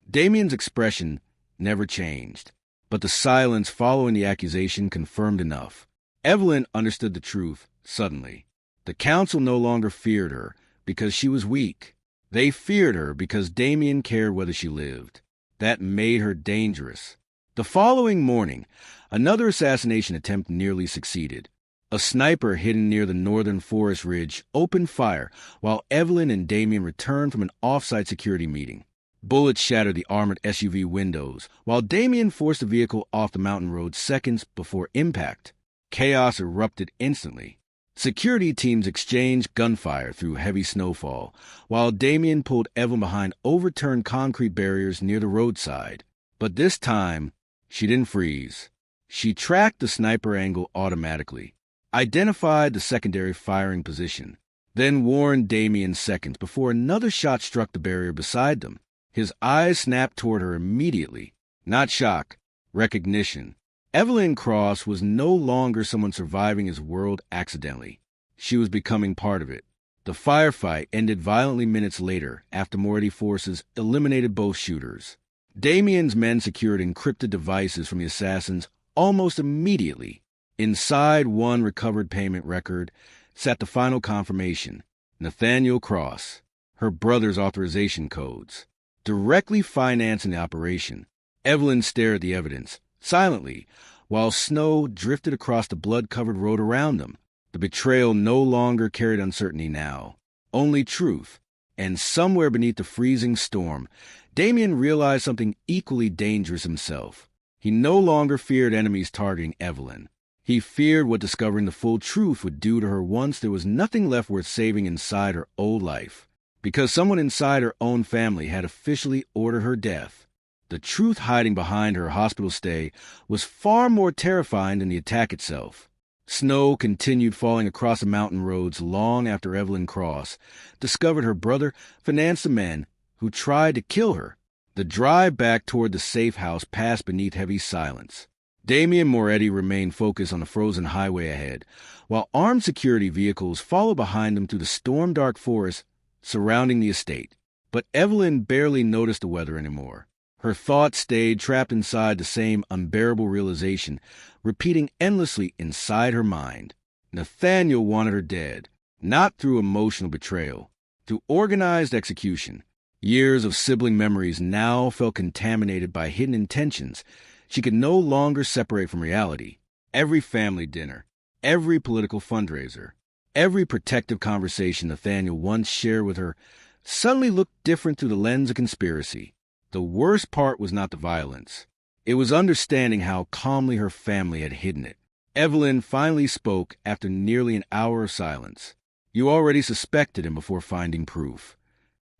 Damien's expression never changed, but the silence following the accusation confirmed enough. Evelyn understood the truth suddenly. The council no longer feared her because she was weak. They feared her because Damien cared whether she lived. That made her dangerous. The following morning, another assassination attempt nearly succeeded. A sniper hidden near the northern forest ridge opened fire while Evelyn and Damien returned from an off-site security meeting. Bullets shattered the armored SUV windows, while Damien forced the vehicle off the mountain road seconds before impact. Chaos erupted instantly. Security teams exchanged gunfire through heavy snowfall, while Damien pulled Evelyn behind overturned concrete barriers near the roadside. But this time, she didn't freeze. She tracked the sniper angle automatically, identified the secondary firing position, then warned Damien seconds before another shot struck the barrier beside them. His eyes snapped toward her immediately. Not shock, recognition. Evelyn Cross was no longer someone surviving his world accidentally. She was becoming part of it. The firefight ended violently minutes later after Moretti forces eliminated both shooters. Damien's men secured encrypted devices from the assassins almost immediately. Inside one recovered payment record sat the final confirmation: Nathaniel Cross, her brother's authorization codes, directly financing the operation. Evelyn stared at the evidence, silently, while snow drifted across the blood-covered road around them. The betrayal no longer carried uncertainty now, only truth. And somewhere beneath the freezing storm, Damien realized something equally dangerous himself. He no longer feared enemies targeting Evelyn. He feared what discovering the full truth would do to her once there was nothing left worth saving inside her old life. Because someone inside her own family had officially ordered her death. The truth hiding behind her hospital stay was far more terrifying than the attack itself. Snow continued falling across the mountain roads long after Evelyn Cross discovered her brother financed the men who tried to kill her. The drive back toward the safe house passed beneath heavy silence. Damien Moretti remained focused on the frozen highway ahead, while armed security vehicles followed behind them through the storm-dark forest surrounding the estate. But Evelyn barely noticed the weather anymore. Her thoughts stayed trapped inside the same unbearable realization, repeating endlessly inside her mind. Nathaniel wanted her dead, not through emotional betrayal, through organized execution. Years of sibling memories now felt contaminated by hidden intentions she could no longer separate from reality. Every family dinner, every political fundraiser, every protective conversation Nathaniel once shared with her suddenly looked different through the lens of conspiracy. The worst part was not the violence. It was understanding how calmly her family had hidden it. Evelyn finally spoke after nearly an hour of silence. You already suspected him before finding proof.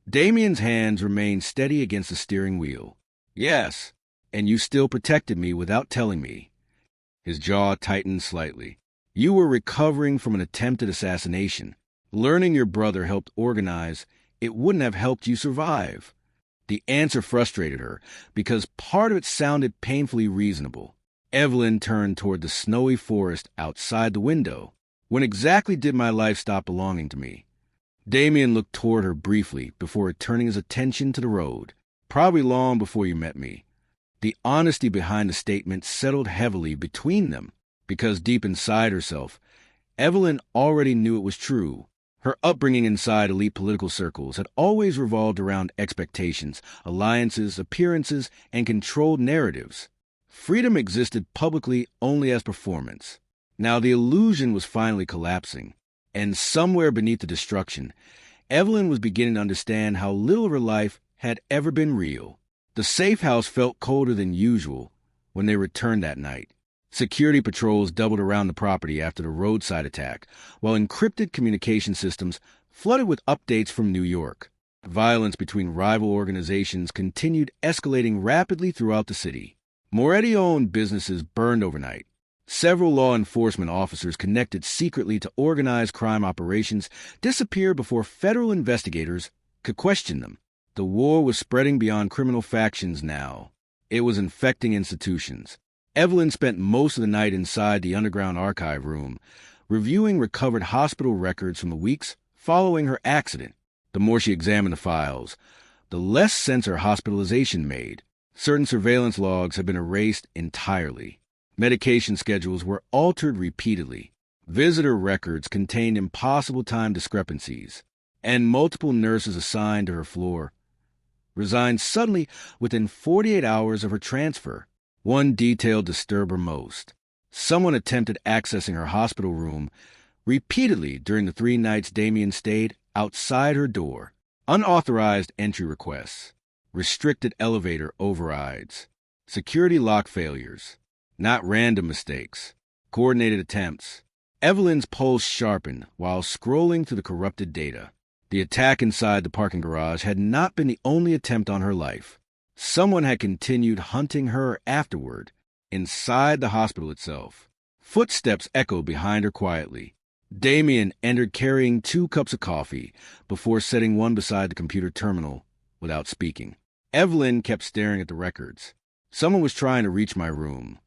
Damien's hands remained steady against the steering wheel. Yes, and you still protected me without telling me. His jaw tightened slightly. You were recovering from an attempted assassination. Learning your brother helped organize, it wouldn't have helped you survive. The answer frustrated her, because part of it sounded painfully reasonable. Evelyn turned toward the snowy forest outside the window. When exactly did my life stop belonging to me? Damien looked toward her briefly before turning his attention to the road. Probably long before you met me. The honesty behind the statement settled heavily between them, because deep inside herself, Evelyn already knew it was true. Her upbringing inside elite political circles had always revolved around expectations, alliances, appearances, and controlled narratives. Freedom existed publicly only as performance. Now the illusion was finally collapsing, and somewhere beneath the destruction, Evelyn was beginning to understand how little of her life had ever been real. The safe house felt colder than usual when they returned that night. Security patrols doubled around the property after the roadside attack, while encrypted communication systems flooded with updates from New York. Violence between rival organizations continued escalating rapidly throughout the city. Moretti-owned businesses burned overnight. Several law enforcement officers connected secretly to organized crime operations disappeared before federal investigators could question them. The war was spreading beyond criminal factions now. It was infecting institutions. Evelyn spent most of the night inside the underground archive room, reviewing recovered hospital records from the weeks following her accident. The more she examined the files, the less sense her hospitalization made. Certain surveillance logs had been erased entirely. Medication schedules were altered repeatedly. Visitor records contained impossible time discrepancies, and multiple nurses assigned to her floor resigned suddenly within 48 hours of her transfer. One detail disturbed her most. Someone attempted accessing her hospital room repeatedly during the 3 nights Damien stayed outside her door. Unauthorized entry requests, restricted elevator overrides, security lock failures, not random mistakes, coordinated attempts. Evelyn's pulse sharpened while scrolling through the corrupted data. The attack inside the parking garage had not been the only attempt on her life. Someone had continued hunting her afterward, inside the hospital itself. Footsteps echoed behind her quietly. Damien entered carrying 2 cups of coffee before setting one beside the computer terminal without speaking. Evelyn kept staring at the records. Someone was trying to reach my room.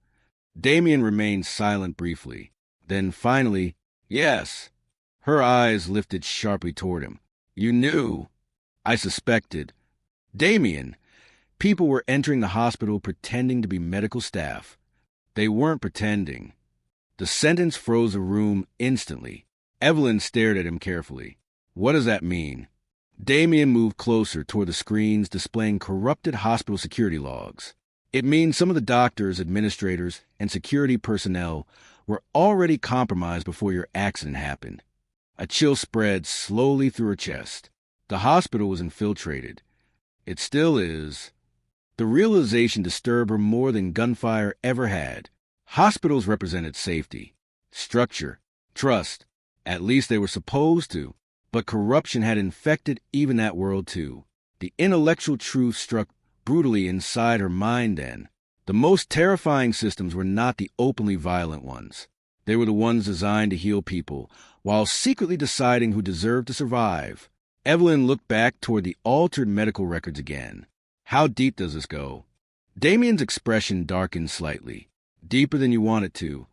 Damien remained silent briefly. Then finally, yes. Her eyes lifted sharply toward him. You knew. I suspected. Damien, people were entering the hospital pretending to be medical staff. They weren't pretending. The sentence froze the room instantly. Evelyn stared at him carefully. What does that mean? Damien moved closer toward the screens displaying corrupted hospital security logs. It means some of the doctors, administrators, and security personnel were already compromised before your accident happened. A chill spread slowly through her chest. The hospital was infiltrated. It still is. The realization disturbed her more than gunfire ever had. Hospitals represented safety, structure, trust. At least they were supposed to. But corruption had infected even that world too. The intellectual truth struck brutally inside her mind then. The most terrifying systems were not the openly violent ones. They were the ones designed to heal people, while secretly deciding who deserved to survive. Evelyn looked back toward the altered medical records again. How deep does this go? Damien's expression darkened slightly. Deeper than you want it to.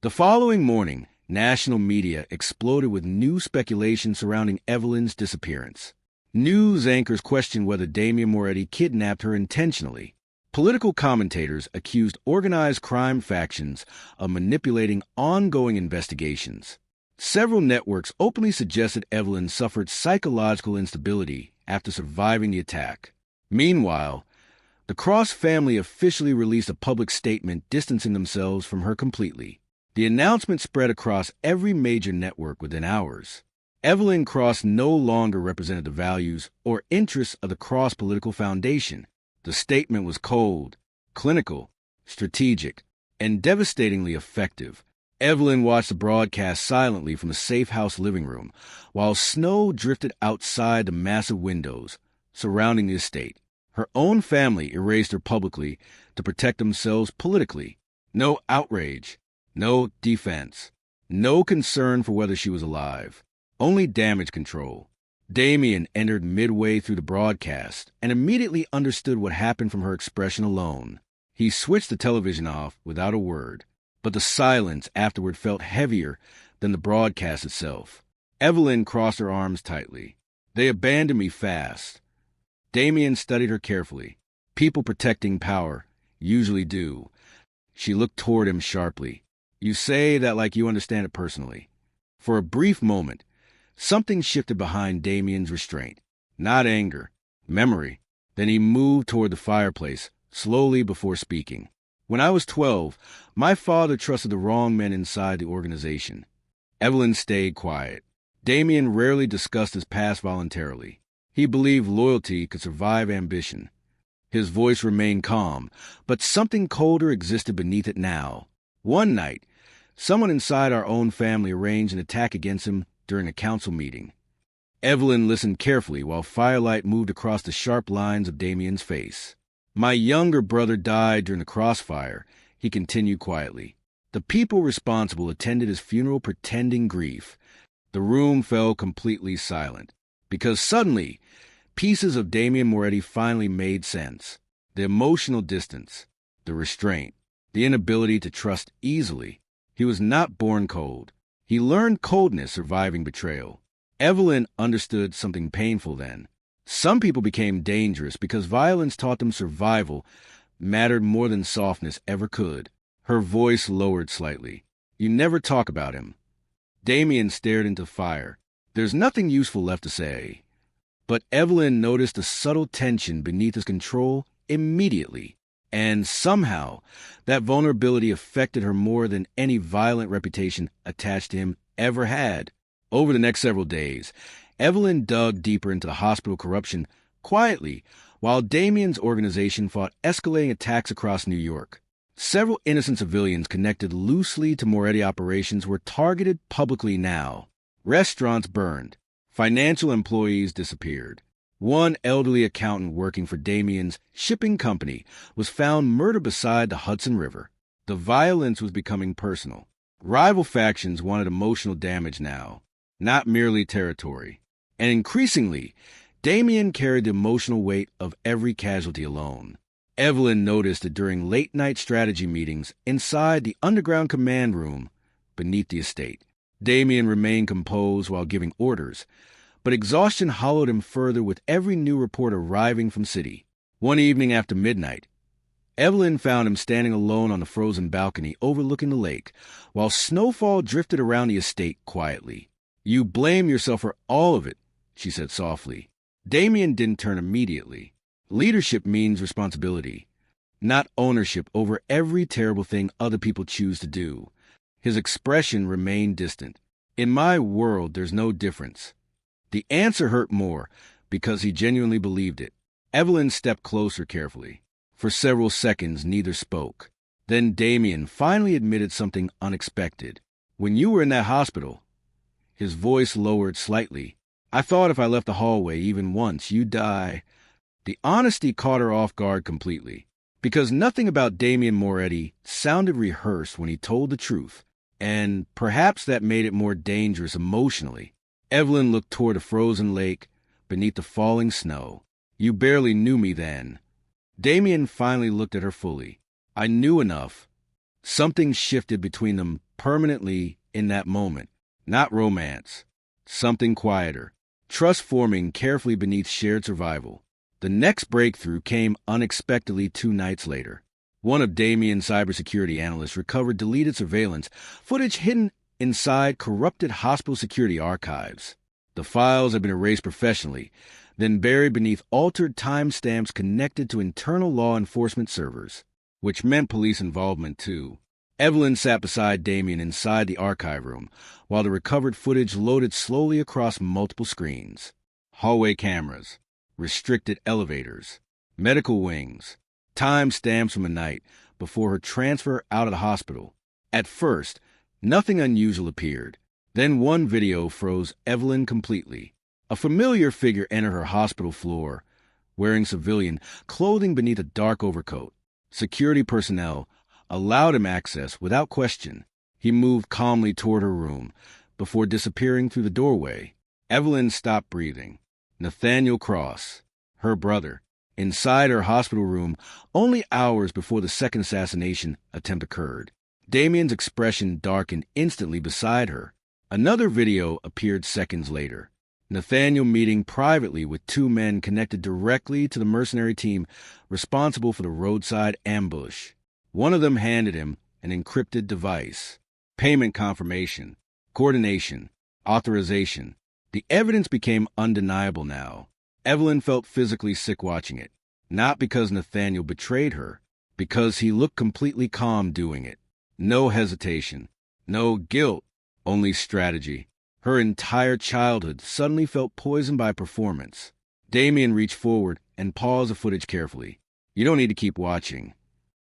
The following morning, national media exploded with new speculation surrounding Evelyn's disappearance. News anchors questioned whether Damien Moretti kidnapped her intentionally. Political commentators accused organized crime factions of manipulating ongoing investigations. Several networks openly suggested Evelyn suffered psychological instability after surviving the attack. Meanwhile, the Cross family officially released a public statement distancing themselves from her completely. The announcement spread across every major network within hours. Evelyn Cross no longer represented the values or interests of the Cross Political Foundation. The statement was cold, clinical, strategic, and devastatingly effective. Evelyn watched the broadcast silently from the safe house living room, while snow drifted outside the massive windows surrounding the estate. Her own family erased her publicly to protect themselves politically. No outrage, no defense, no concern for whether she was alive. Only damage control. Damien entered midway through the broadcast and immediately understood what happened from her expression alone. He switched the television off without a word, but the silence afterward felt heavier than the broadcast itself. Evelyn crossed her arms tightly. They abandoned me fast. Damien studied her carefully. People protecting power usually do. She looked toward him sharply. You say that like you understand it personally. For a brief moment, something shifted behind Damien's restraint. Not anger, memory. Then he moved toward the fireplace, slowly before speaking. When I was 12, my father trusted the wrong men inside the organization. Evelyn stayed quiet. Damien rarely discussed his past voluntarily. He believed loyalty could survive ambition. His voice remained calm, but something colder existed beneath it now. One night, someone inside our own family arranged an attack against him during a council meeting. Evelyn listened carefully while firelight moved across the sharp lines of Damien's face. My younger brother died during the crossfire, he continued quietly. The people responsible attended his funeral pretending grief. The room fell completely silent, because suddenly, pieces of Damien Moretti finally made sense. The emotional distance, the restraint, the inability to trust easily. He was not born cold. He learned coldness surviving betrayal. Evelyn understood something painful then. Some people became dangerous because violence taught them survival mattered more than softness ever could. Her voice lowered slightly. You never talk about him. Damien stared into fire. There's nothing useful left to say. But Evelyn noticed a subtle tension beneath his control immediately. And somehow, that vulnerability affected her more than any violent reputation attached to him ever had. Over the next several days, Evelyn dug deeper into the hospital corruption quietly, while Damien's organization fought escalating attacks across New York. Several innocent civilians connected loosely to Moretti operations were targeted publicly now. Restaurants burned. Financial employees disappeared. One elderly accountant working for Damien's shipping company was found murdered beside the Hudson River. The violence was becoming personal. Rival factions wanted emotional damage now, not merely territory. And increasingly, Damien carried the emotional weight of every casualty alone. Evelyn noticed it during late-night strategy meetings inside the underground command room beneath the estate. Damien remained composed while giving orders, but exhaustion hollowed him further with every new report arriving from city. One evening after midnight, Evelyn found him standing alone on the frozen balcony overlooking the lake, while snowfall drifted around the estate quietly. You blame yourself for all of it, she said softly. Damien didn't turn immediately. Leadership means responsibility, not ownership over every terrible thing other people choose to do. His expression remained distant. In my world, there's no difference. The answer hurt more because he genuinely believed it. Evelyn stepped closer carefully. For several seconds, neither spoke. Then Damien finally admitted something unexpected. When you were in that hospital, his voice lowered slightly. I thought if I left the hallway even once, you'd die. The honesty caught her off guard completely, because nothing about Damien Moretti sounded rehearsed when he told the truth, and perhaps that made it more dangerous emotionally. Evelyn looked toward a frozen lake beneath the falling snow. You barely knew me then. Damien finally looked at her fully. I knew enough. Something shifted between them permanently in that moment. Not romance. Something quieter. Trust forming carefully beneath shared survival. The next breakthrough came unexpectedly 2 nights later. One of Damien's cybersecurity analysts recovered deleted surveillance footage hidden inside corrupted hospital security archives. The files had been erased professionally, then buried beneath altered timestamps connected to internal law enforcement servers, which meant police involvement too. Evelyn sat beside Damien inside the archive room, while the recovered footage loaded slowly across multiple screens. Hallway cameras, restricted elevators, medical wings, timestamps from a night before her transfer out of the hospital. At first, nothing unusual appeared. Then one video froze Evelyn completely. A familiar figure entered her hospital floor, wearing civilian clothing beneath a dark overcoat. Security personnel allowed him access without question. He moved calmly toward her room before disappearing through the doorway. Evelyn stopped breathing. Nathaniel Cross, her brother, inside her hospital room only hours before the second assassination attempt occurred. Damien's expression darkened instantly beside her. Another video appeared seconds later. Nathaniel meeting privately with 2 men connected directly to the mercenary team responsible for the roadside ambush. One of them handed him an encrypted device. Payment confirmation, coordination, authorization. The evidence became undeniable now. Evelyn felt physically sick watching it, not because Nathaniel betrayed her, because he looked completely calm doing it. No hesitation, no guilt, only strategy. Her entire childhood suddenly felt poisoned by performance. Damien reached forward and paused the footage carefully. You don't need to keep watching.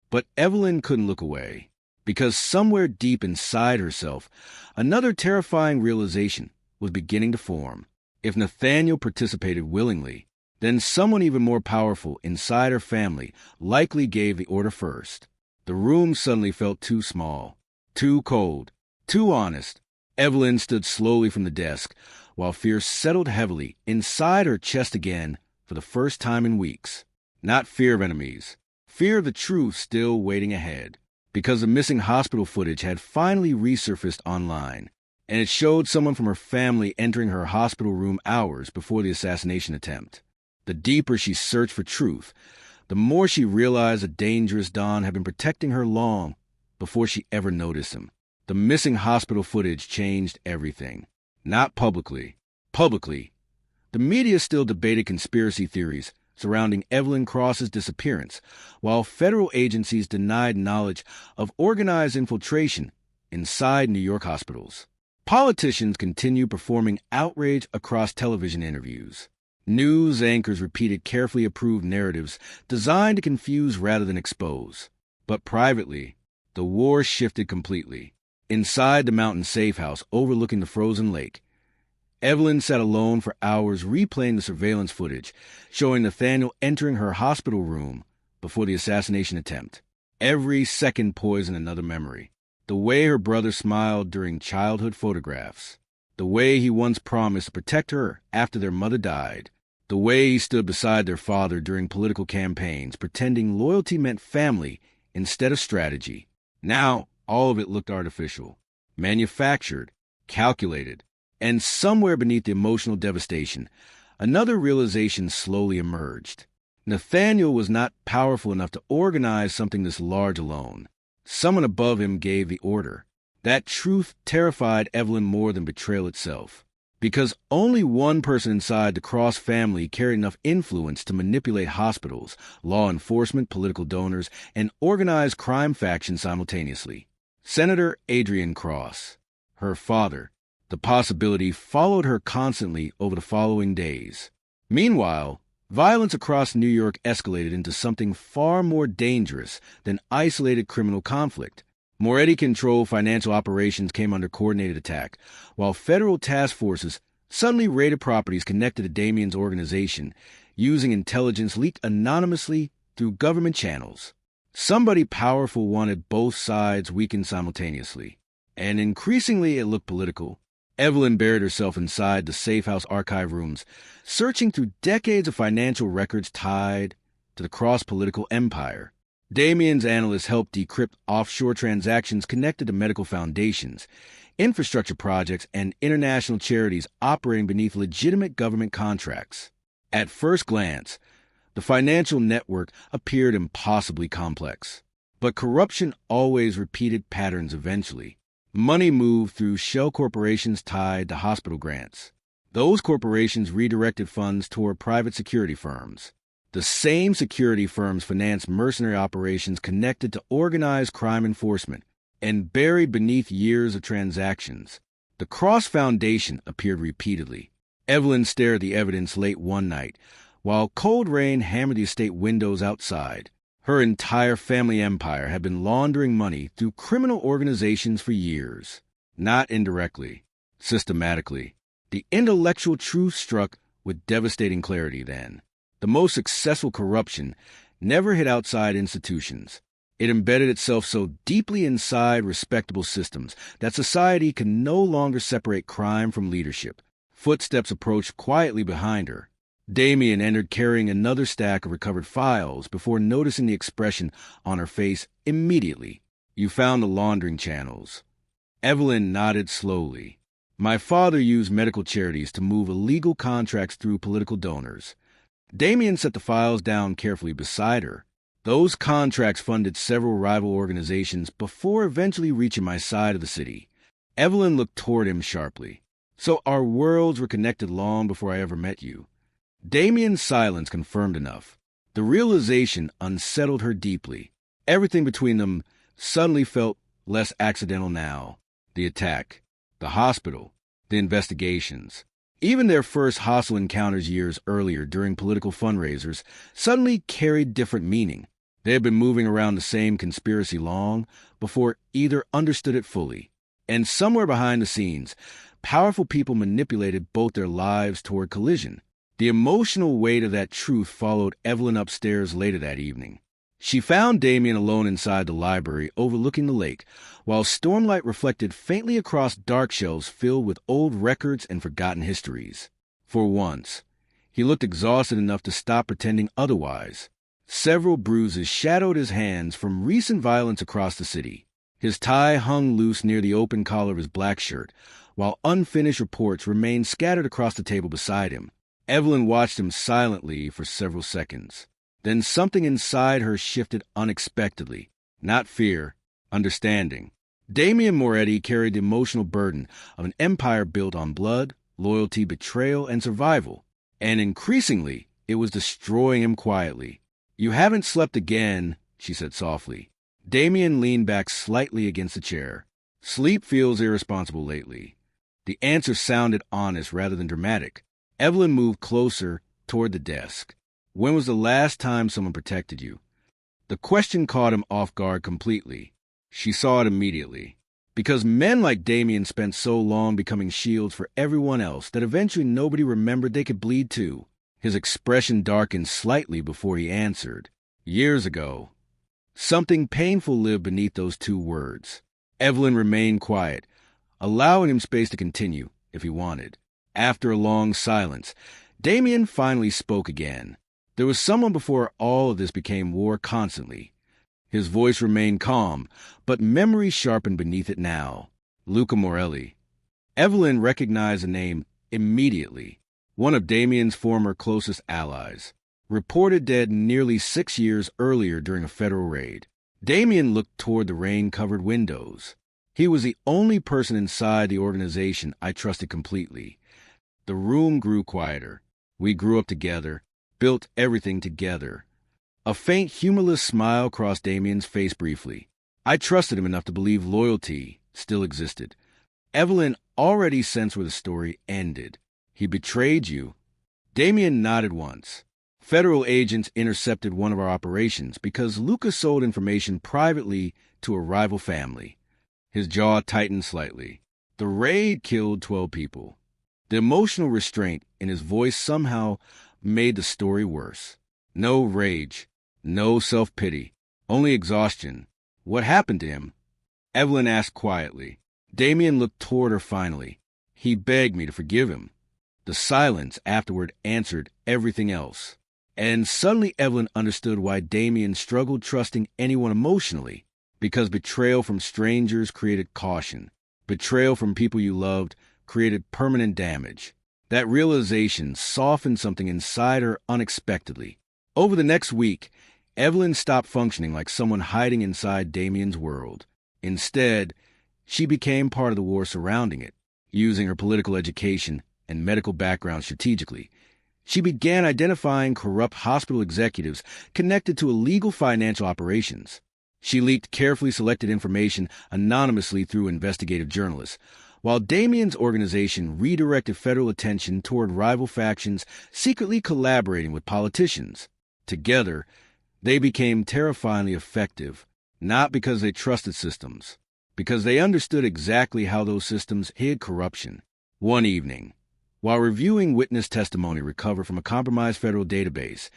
But Evelyn couldn't look away, because somewhere deep inside herself, another terrifying realization was beginning to form. If Nathaniel participated willingly, then someone even more powerful inside her family likely gave the order first. The room suddenly felt too small, too cold, too honest. Evelyn stood slowly from the desk, while fear settled heavily inside her chest again for the first time in weeks. Not fear of enemies, fear of the truth still waiting ahead, because the missing hospital footage had finally resurfaced online. and it showed someone from her family entering her hospital room hours before the assassination attempt. The deeper she searched for truth, the more she realized a dangerous Don had been protecting her long before she ever noticed him. The missing hospital footage changed everything. Not publicly. Publicly, the media still debated conspiracy theories surrounding Evelyn Cross's disappearance, while federal agencies denied knowledge of organized infiltration inside New York hospitals. Politicians continued performing outrage across television interviews. News anchors repeated carefully approved narratives designed to confuse rather than expose. But privately, the war shifted completely. Inside the mountain safe house overlooking the frozen lake, Evelyn sat alone for hours replaying the surveillance footage, showing Nathaniel entering her hospital room before the assassination attempt. Every second poisoned another memory. The way her brother smiled during childhood photographs. The way he once promised to protect her after their mother died. The way he stood beside their father during political campaigns, pretending loyalty meant family instead of strategy. Now, all of it looked artificial, manufactured, calculated, and somewhere beneath the emotional devastation, another realization slowly emerged. Nathaniel was not powerful enough to organize something this large alone. Someone above him gave the order. That truth terrified Evelyn more than betrayal itself, because only one person inside the Cross family carried enough influence to manipulate hospitals, law enforcement, political donors, and organized crime factions simultaneously. Senator Adrian Cross, her father. The possibility followed her constantly over the following days. Meanwhile, violence across New York escalated into something far more dangerous than isolated criminal conflict. Moretti-controlled financial operations came under coordinated attack, while federal task forces suddenly raided properties connected to Damien's organization, using intelligence leaked anonymously through government channels. Somebody powerful wanted both sides weakened simultaneously, and increasingly it looked political. Evelyn buried herself inside the safe house archive rooms, searching through decades of financial records tied to the cross-political empire. Damien's analysts helped decrypt offshore transactions connected to medical foundations, infrastructure projects, and international charities operating beneath legitimate government contracts. At first glance, the financial network appeared impossibly complex. But corruption always repeated patterns eventually. Money moved through shell corporations tied to hospital grants. Those corporations redirected funds toward private security firms. The same security firms financed mercenary operations connected to organized crime enforcement, and buried beneath years of transactions. The Cross Foundation appeared repeatedly. Evelyn stared at the evidence late one night, while cold rain hammered the estate windows outside. Her entire family empire had been laundering money through criminal organizations for years. Not indirectly, systematically. The intellectual truth struck with devastating clarity then. The most successful corruption never hit outside institutions. It embedded itself so deeply inside respectable systems that society could no longer separate crime from leadership. Footsteps approached quietly behind her. Damien entered carrying another stack of recovered files before noticing the expression on her face immediately. "You found the laundering channels." Evelyn nodded slowly. "My father used medical charities to move illegal contracts through political donors." Damien set the files down carefully beside her. "Those contracts funded several rival organizations before eventually reaching my side of the city." Evelyn looked toward him sharply. "So our worlds were connected long before I ever met you." Damien's silence confirmed enough. The realization unsettled her deeply. Everything between them suddenly felt less accidental now. The attack, the hospital, the investigations. Even their first hostile encounters years earlier during political fundraisers suddenly carried different meaning. They had been moving around the same conspiracy long before either understood it fully. And somewhere behind the scenes, powerful people manipulated both their lives toward collision. The emotional weight of that truth followed Evelyn upstairs later that evening. She found Damien alone inside the library overlooking the lake, while stormlight reflected faintly across dark shelves filled with old records and forgotten histories. For once, he looked exhausted enough to stop pretending otherwise. Several bruises shadowed his hands from recent violence across the city. His tie hung loose near the open collar of his black shirt, while unfinished reports remained scattered across the table beside him. Evelyn watched him silently for several seconds. Then something inside her shifted unexpectedly. Not fear, understanding. Damien Moretti carried the emotional burden of an empire built on blood, loyalty, betrayal, and survival. And increasingly, it was destroying him quietly. "You haven't slept again," she said softly. Damien leaned back slightly against the chair. "Sleep feels irresponsible lately." The answer sounded honest rather than dramatic. Evelyn moved closer toward the desk. "When was the last time someone protected you?" The question caught him off guard completely. She saw it immediately. Because men like Damien spent so long becoming shields for everyone else that eventually nobody remembered they could bleed too. His expression darkened slightly before he answered. "Years ago." Something painful lived beneath those two words. Evelyn remained quiet, allowing him space to continue, if he wanted. After a long silence, Damien finally spoke again. There was someone before all of this became war constantly. His voice remained calm, but memory sharpened beneath it now. Luca Morelli. Evelyn recognized the name immediately. One of Damien's former closest allies. Reported dead nearly 6 years earlier during a federal raid. Damien looked toward the rain-covered windows. He was the only person inside the organization I trusted completely. The room grew quieter. We grew up together, built everything together. A faint, humorless smile crossed Damien's face briefly. I trusted him enough to believe loyalty still existed. Evelyn already sensed where the story ended. "He betrayed you." Damien nodded once. "Federal agents intercepted one of our operations because Lucas sold information privately to a rival family." His jaw tightened slightly. "The raid killed 12 people." The emotional restraint in his voice somehow made the story worse. No rage, no self-pity, only exhaustion. "What happened to him?" Evelyn asked quietly. Damien looked toward her finally. "He begged me to forgive him." The silence afterward answered everything else. And suddenly Evelyn understood why Damien struggled trusting anyone emotionally. Because betrayal from strangers created caution. Betrayal from people you loved created permanent damage. That realization softened something inside her unexpectedly. Over the next week, Evelyn stopped functioning like someone hiding inside Damien's world. Instead, she became part of the war surrounding it, using her political education and medical background strategically. She began identifying corrupt hospital executives connected to illegal financial operations. She leaked carefully selected information anonymously through investigative journalists, while Damien's organization redirected federal attention toward rival factions secretly collaborating with politicians. Together, they became terrifyingly effective, not because they trusted systems, because they understood exactly how those systems hid corruption. One evening, while reviewing witness testimony recovered from a compromised federal database,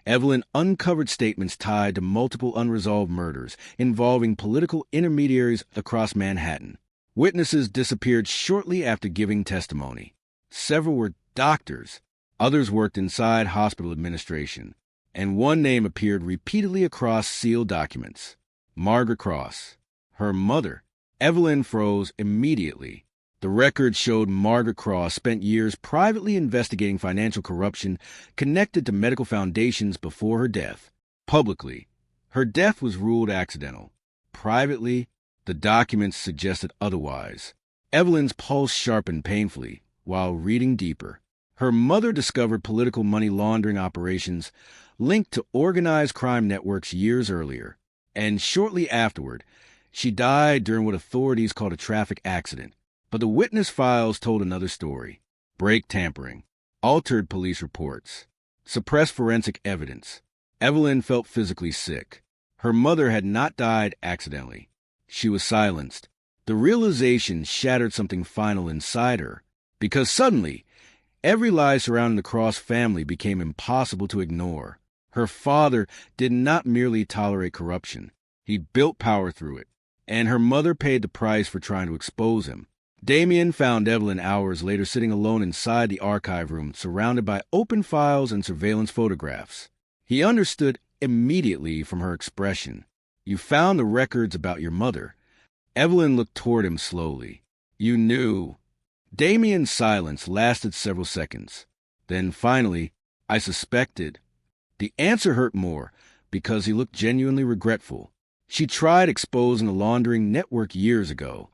Evelyn uncovered statements tied to multiple unresolved murders involving political intermediaries across Manhattan. Witnesses disappeared shortly after giving testimony. Several were doctors, others worked inside hospital administration, and one name appeared repeatedly across sealed documents. Margaret Cross. Her mother. Evelyn froze immediately. The record showed Margaret Cross spent years privately investigating financial corruption connected to medical foundations before her death. Publicly, her death was ruled accidental. Privately, the documents suggested otherwise. Evelyn's pulse sharpened painfully while reading deeper. Her mother discovered political money laundering operations linked to organized crime networks years earlier, and shortly afterward, she died during what authorities called a traffic accident. But the witness files told another story. Brake tampering, altered police reports, suppressed forensic evidence. Evelyn felt physically sick. Her mother had not died accidentally. She was silenced. The realization shattered something final inside her, because suddenly, every lie surrounding the Cross family became impossible to ignore. Her father did not merely tolerate corruption. He built power through it, and her mother paid the price for trying to expose him. Damien found Evelyn hours later sitting alone inside the archive room, surrounded by open files and surveillance photographs. He understood immediately from her expression. "You found the records about your mother." Evelyn looked toward him slowly. "You knew." Damien's silence lasted several seconds. Then finally, "I suspected." The answer hurt more because he looked genuinely regretful. "She tried exposing a laundering network years ago,"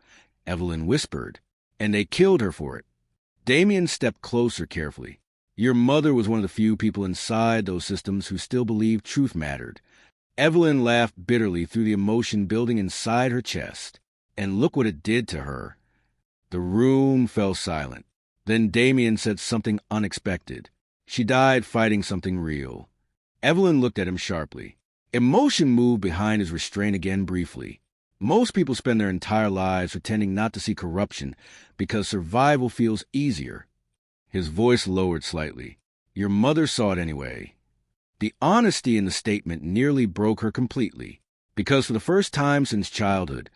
Evelyn whispered, "and they killed her for it." Damien stepped closer carefully. "Your mother was one of the few people inside those systems who still believed truth mattered." Evelyn laughed bitterly through the emotion building inside her chest. "And look what it did to her." The room fell silent. Then Damien said something unexpected. "She died fighting something real." Evelyn looked at him sharply. Emotion moved behind his restraint again briefly. Most people spend their entire lives pretending not to see corruption because survival feels easier. His voice lowered slightly. "Your mother saw it anyway." The honesty in the statement nearly broke her completely, because for the first time since childhood,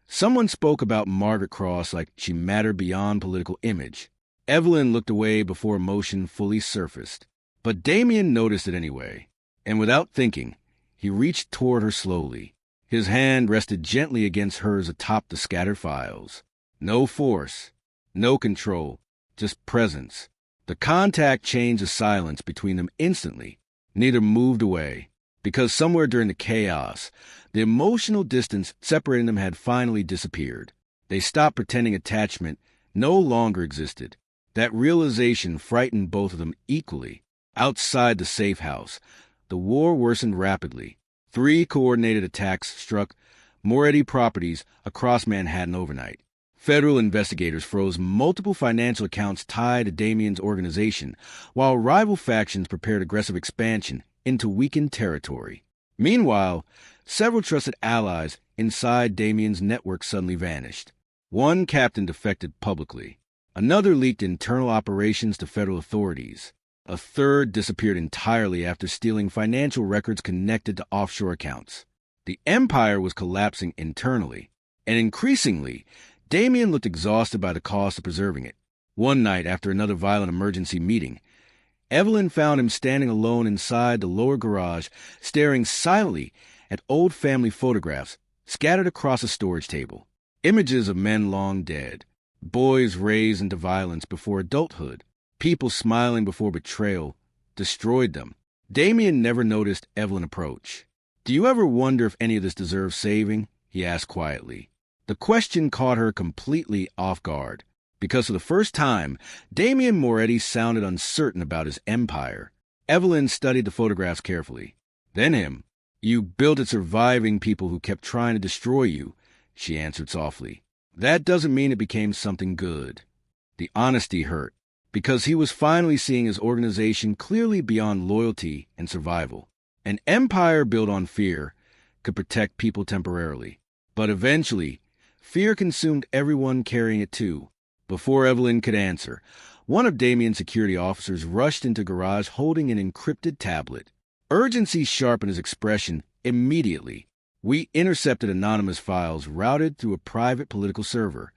someone spoke about Margaret Cross like she mattered beyond political image. Evelyn looked away before emotion fully surfaced. But Damien noticed it anyway, and without thinking, he reached toward her slowly. His hand rested gently against hers atop the scattered files. No force, no control, just presence. The contact changed the silence between them instantly. Neither moved away, because somewhere during the chaos, the emotional distance separating them had finally disappeared. They stopped pretending attachment no longer existed. That realization frightened both of them equally. Outside the safe house, the war worsened rapidly. 3 coordinated attacks struck Moretti properties across Manhattan overnight. Federal investigators froze multiple financial accounts tied to Damien's organization, while rival factions prepared aggressive expansion into weakened territory. Meanwhile, several trusted allies inside Damien's network suddenly vanished. One captain defected publicly. Another leaked internal operations to federal authorities. A third disappeared entirely after stealing financial records connected to offshore accounts. The empire was collapsing internally, and increasingly, Damien looked exhausted by the cost of preserving it. One night, after another violent emergency meeting, Evelyn found him standing alone inside the lower garage, staring silently at old family photographs scattered across a storage table. Images of men long dead, boys raised into violence before adulthood, people smiling before betrayal, destroyed them. Damien never noticed Evelyn approach. "Do you ever wonder if any of this deserves saving?" he asked quietly. The question caught her completely off guard, because for the first time, Damien Moretti sounded uncertain about his empire. Evelyn studied the photographs carefully. Then him. "You built it surviving people who kept trying to destroy you," she answered softly. "That doesn't mean it became something good." The honesty hurt, because he was finally seeing his organization clearly beyond loyalty and survival. An empire built on fear could protect people temporarily, but eventually, fear consumed everyone carrying it too. Before Evelyn could answer, one of Damien's security officers rushed into the garage holding an encrypted tablet. Urgency sharpened his expression immediately. "We intercepted anonymous files routed through a private political server."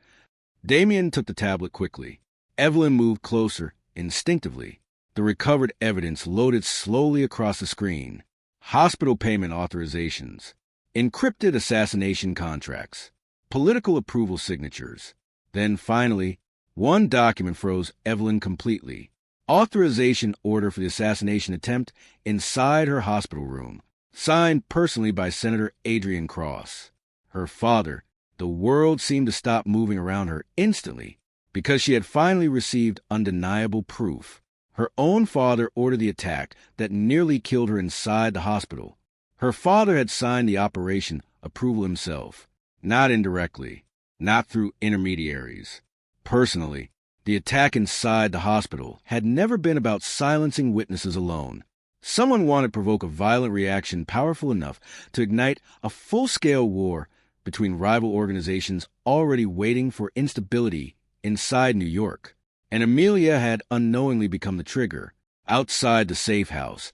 Damien took the tablet quickly. Evelyn moved closer, instinctively. The recovered evidence loaded slowly across the screen. Hospital payment authorizations, encrypted assassination contracts, political approval signatures. Then finally, one document froze Evelyn completely. Authorization order for the assassination attempt inside her hospital room, signed personally by Senator Adrian Cross. Her father. The world seemed to stop moving around her instantly, because she had finally received undeniable proof. Her own father ordered the attack that nearly killed her inside the hospital. Her father had signed the operation approval himself, not indirectly, not through intermediaries. Personally, the attack inside the hospital had never been about silencing witnesses alone. Someone wanted to provoke a violent reaction powerful enough to ignite a full-scale war between rival organizations already waiting for instability inside New York. And Amelia had unknowingly become the trigger. Outside the safe house,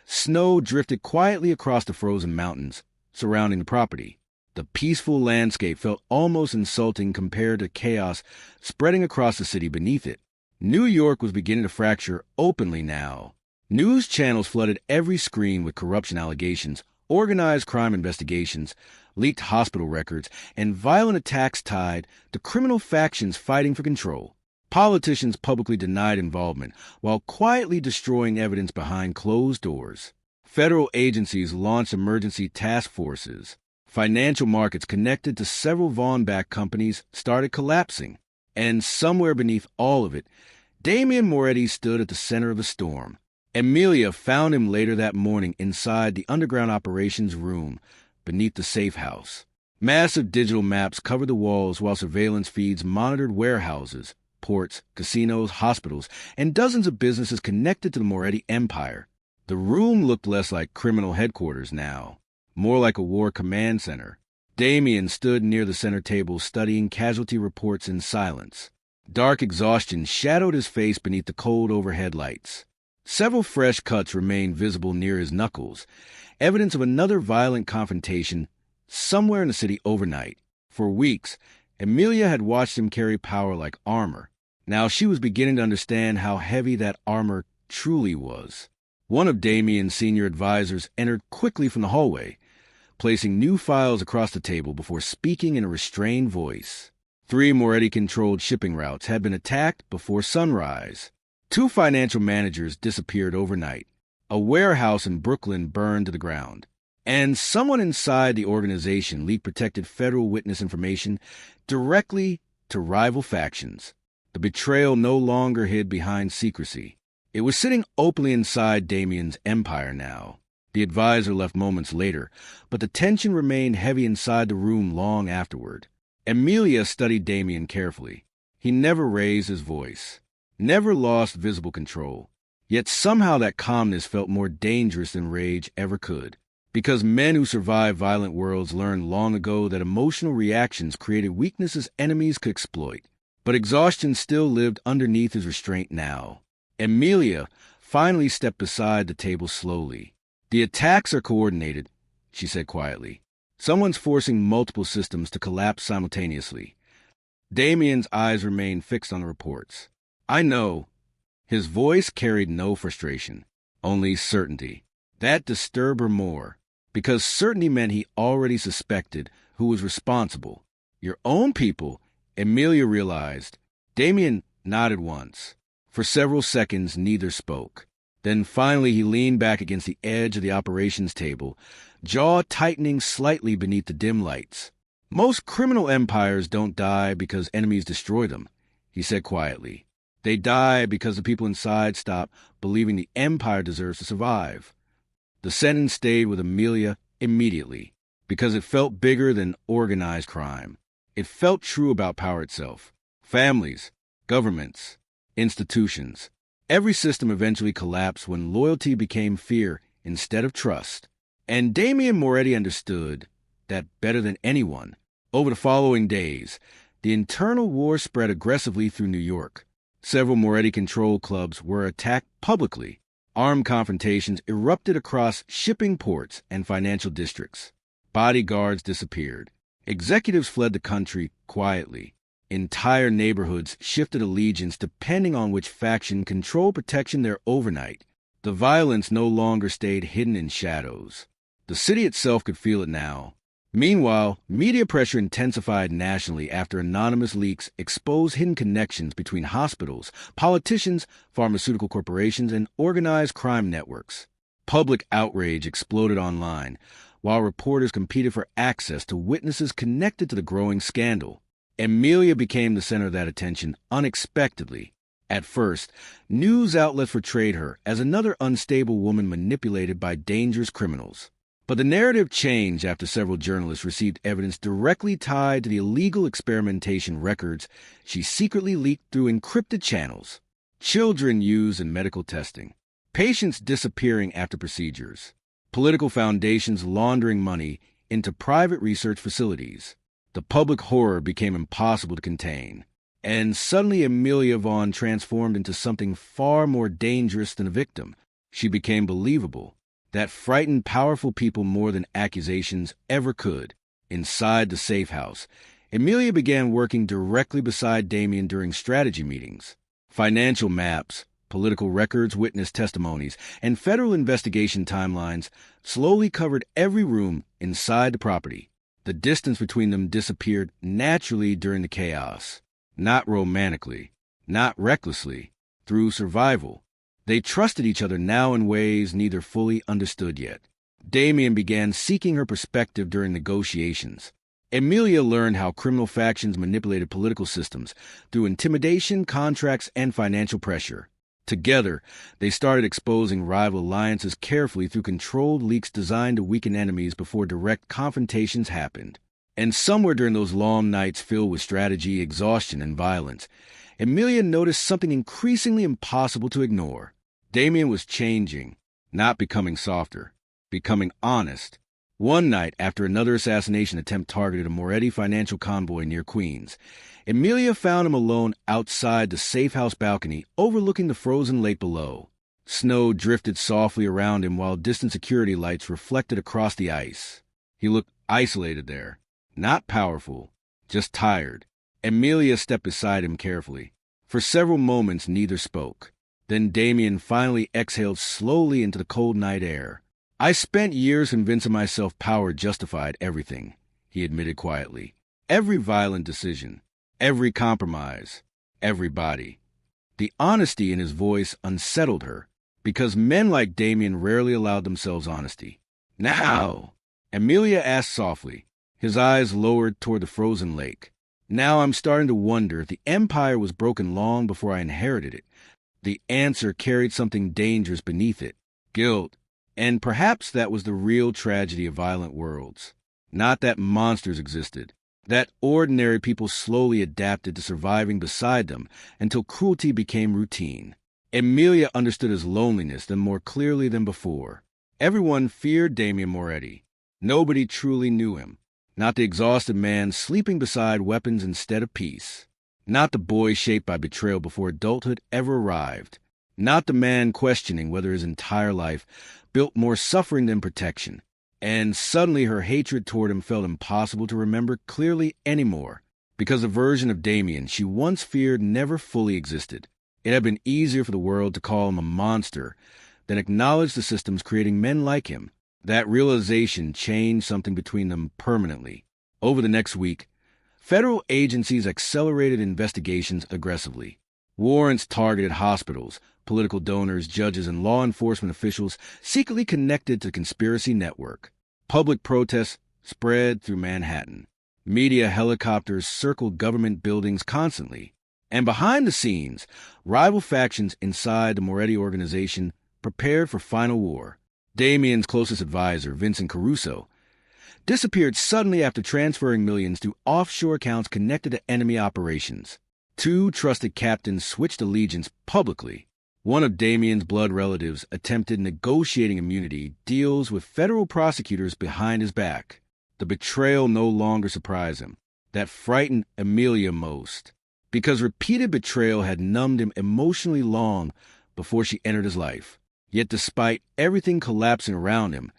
snow drifted quietly across the frozen mountains surrounding the property. The peaceful landscape felt almost insulting compared to chaos spreading across the city beneath it. New York was beginning to fracture openly now. News channels flooded every screen with corruption allegations, organized crime investigations, leaked hospital records, and violent attacks tied to criminal factions fighting for control. Politicians publicly denied involvement while quietly destroying evidence behind closed doors. Federal agencies launched emergency task forces. Financial markets connected to several Vaughn-backed companies started collapsing. And somewhere beneath all of it, Damien Moretti stood at the center of the storm. Emilia found him later that morning inside the underground operations room beneath the safe house. Massive digital maps covered the walls while surveillance feeds monitored warehouses, ports, casinos, hospitals, and dozens of businesses connected to the Moretti empire. The room looked less like criminal headquarters now, more like a war command center. Damien stood near the center table studying casualty reports in silence. Dark exhaustion shadowed his face beneath the cold overhead lights. Several fresh cuts remained visible near his knuckles, evidence of another violent confrontation somewhere in the city overnight. For weeks, Emilia had watched him carry power like armor. Now she was beginning to understand how heavy that armor truly was. One of Damien's senior advisors entered quickly from the hallway, placing new files across the table before speaking in a restrained voice. 3 Moretti-controlled shipping routes had been attacked before sunrise. 2 financial managers disappeared overnight. A warehouse in Brooklyn burned to the ground. And someone inside the organization leaked protected federal witness information directly to rival factions. The betrayal no longer hid behind secrecy. It was sitting openly inside Damien's empire now. The advisor left moments later, but the tension remained heavy inside the room long afterward. Emilia studied Damien carefully. He never raised his voice, never lost visible control. Yet somehow that calmness felt more dangerous than rage ever could. Because men who survived violent worlds learned long ago that emotional reactions created weaknesses enemies could exploit. But exhaustion still lived underneath his restraint now. Emilia finally stepped beside the table slowly. "The attacks are coordinated," she said quietly. "Someone's forcing multiple systems to collapse simultaneously." Damien's eyes remained fixed on the reports. "I know." His voice carried no frustration, only certainty. That disturbed her more, because certainty meant he already suspected who was responsible. "Your own people," Emilia realized. Damien nodded once. For several seconds, neither spoke. Then finally he leaned back against the edge of the operations table, jaw tightening slightly beneath the dim lights. "Most criminal empires don't die because enemies destroy them," he said quietly. "They die because the people inside stop believing the empire deserves to survive." The sentence stayed with Emilia immediately, because it felt bigger than organized crime. It felt true about power itself. Families, governments, institutions. Every system eventually collapsed when loyalty became fear instead of trust. And Damien Moretti understood that better than anyone. Over the following days, the internal war spread aggressively through New York. Several Moretti-controlled clubs were attacked publicly. Armed confrontations erupted across shipping ports and financial districts. Bodyguards disappeared. Executives fled the country quietly. Entire neighborhoods shifted allegiance depending on which faction controlled protection there overnight. The violence no longer stayed hidden in shadows. The city itself could feel it now. Meanwhile, media pressure intensified nationally after anonymous leaks exposed hidden connections between hospitals, politicians, pharmaceutical corporations, and organized crime networks. Public outrage exploded online, while reporters competed for access to witnesses connected to the growing scandal. Emilia became the center of that attention unexpectedly. At first, news outlets portrayed her as another unstable woman manipulated by dangerous criminals. But the narrative changed after several journalists received evidence directly tied to the illegal experimentation records she secretly leaked through encrypted channels. Children used in medical testing. Patients disappearing after procedures. Political foundations laundering money into private research facilities. The public horror became impossible to contain. And suddenly Emilia Vaughn transformed into something far more dangerous than a victim. She became believable. That frightened powerful people more than accusations ever could. Inside the safe house, Emilia began working directly beside Damien during strategy meetings. Financial maps, political records, witness testimonies, and federal investigation timelines slowly covered every room inside the property. The distance between them disappeared naturally during the chaos. Not romantically, not recklessly, through survival. They trusted each other now in ways neither fully understood yet. Damien began seeking her perspective during negotiations. Emilia learned how criminal factions manipulated political systems through intimidation, contracts, and financial pressure. Together, they started exposing rival alliances carefully through controlled leaks designed to weaken enemies before direct confrontations happened. And somewhere during those long nights filled with strategy, exhaustion, and violence, Emilia noticed something increasingly impossible to ignore. Damien was changing, not becoming softer, becoming honest. One night, after another assassination attempt targeted a Moretti financial convoy near Queens, Emilia found him alone outside the safe house balcony overlooking the frozen lake below. Snow drifted softly around him while distant security lights reflected across the ice. He looked isolated there, not powerful, just tired. Emilia stepped beside him carefully. For several moments, neither spoke. Then Damien finally exhaled slowly into the cold night air. "I spent years convincing myself power justified everything," he admitted quietly. "Every violent decision, every compromise, everybody." The honesty in his voice unsettled her, because men like Damien rarely allowed themselves honesty. "Now," Emilia asked softly, his eyes lowered toward the frozen lake. "Now I'm starting to wonder if the empire was broken long before I inherited it." The answer carried something dangerous beneath it, guilt. And perhaps that was the real tragedy of violent worlds. Not that monsters existed, that ordinary people slowly adapted to surviving beside them until cruelty became routine. Emilia understood his loneliness then more clearly than before. Everyone feared Damien Moretti. Nobody truly knew him. Not the exhausted man sleeping beside weapons instead of peace. Not the boy shaped by betrayal before adulthood ever arrived. Not the man questioning whether his entire life built more suffering than protection. And suddenly her hatred toward him felt impossible to remember clearly anymore, because the version of Damien she once feared never fully existed. It had been easier for the world to call him a monster than acknowledge the systems creating men like him. That realization changed something between them permanently. Over the next week, federal agencies accelerated investigations aggressively. Warrants targeted hospitals, political donors, judges, and law enforcement officials secretly connected to the conspiracy network. Public protests spread through Manhattan. Media helicopters circled government buildings constantly. And behind the scenes, rival factions inside the Moretti organization prepared for final war. Damien's closest advisor, Vincent Caruso, disappeared suddenly after transferring millions to offshore accounts connected to enemy operations. Two trusted captains switched allegiance publicly. One of Damien's blood relatives attempted negotiating immunity deals with federal prosecutors behind his back. The betrayal no longer surprised him. That frightened Emilia most, because repeated betrayal had numbed him emotionally long before she entered his life. Yet despite everything collapsing around him,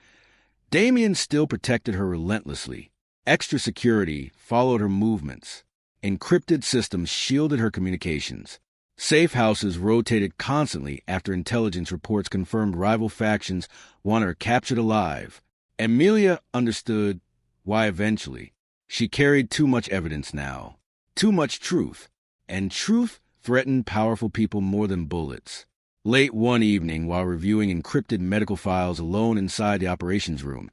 Damien still protected her relentlessly. Extra security followed her movements. Encrypted systems shielded her communications. Safe houses rotated constantly after intelligence reports confirmed rival factions wanted her captured alive. Emilia understood why eventually. She carried too much evidence now, too much truth, and truth threatened powerful people more than bullets. Late one evening, while reviewing encrypted medical files alone inside the operations room,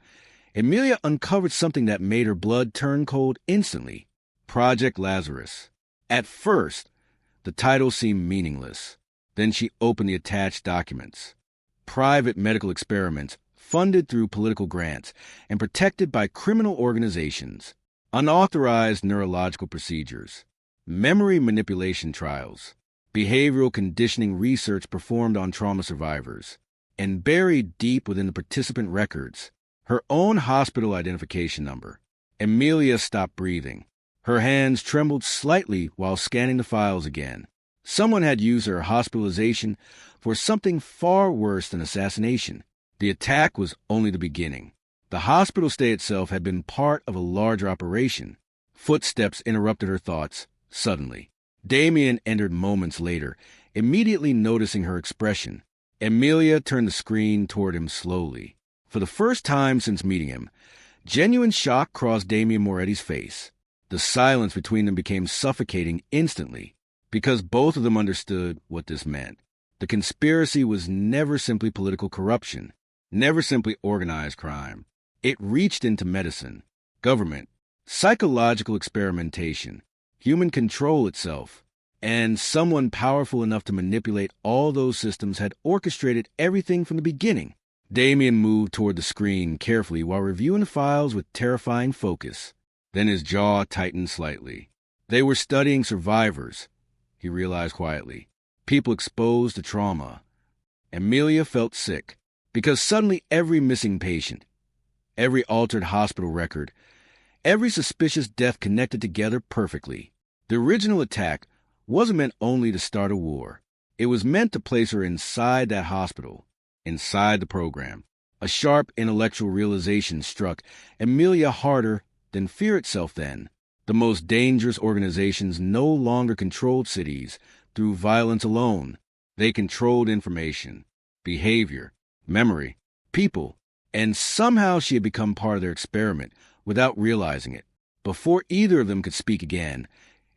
Emilia uncovered something that made her blood turn cold instantly. Project Lazarus. At first, the title seemed meaningless. Then she opened the attached documents. Private medical experiments funded through political grants and protected by criminal organizations. Unauthorized neurological procedures. Memory manipulation trials. Behavioral conditioning research performed on trauma survivors. And buried deep within the participant records, her own hospital identification number. Emilia stopped breathing. Her hands trembled slightly while scanning the files again. Someone had used her hospitalization for something far worse than assassination. The attack was only the beginning. The hospital stay itself had been part of a larger operation. Footsteps interrupted her thoughts, suddenly. Damien entered moments later, immediately noticing her expression. Emilia turned the screen toward him slowly. For the first time since meeting him, genuine shock crossed Damien Moretti's face. The silence between them became suffocating instantly. because both of them understood what this meant. The conspiracy was never simply political corruption, never simply organized crime. It reached into medicine, government, psychological experimentation, human control itself, and someone powerful enough to manipulate all those systems had orchestrated everything from the beginning. Damien moved toward the screen carefully while reviewing the files with terrifying focus. Then his jaw tightened slightly. They were studying survivors, he realized quietly. People exposed to trauma. Amelia felt sick, because suddenly every missing patient, every altered hospital record, every suspicious death connected together perfectly. The original attack wasn't meant only to start a war. It was meant to place her inside that hospital, inside the program. A sharp intellectual realization struck Amelia harder than fear itself then. The most dangerous organizations no longer controlled cities through violence alone. They controlled information, behavior, memory, people, and somehow she had become part of their experiment without realizing it. Before either of them could speak again,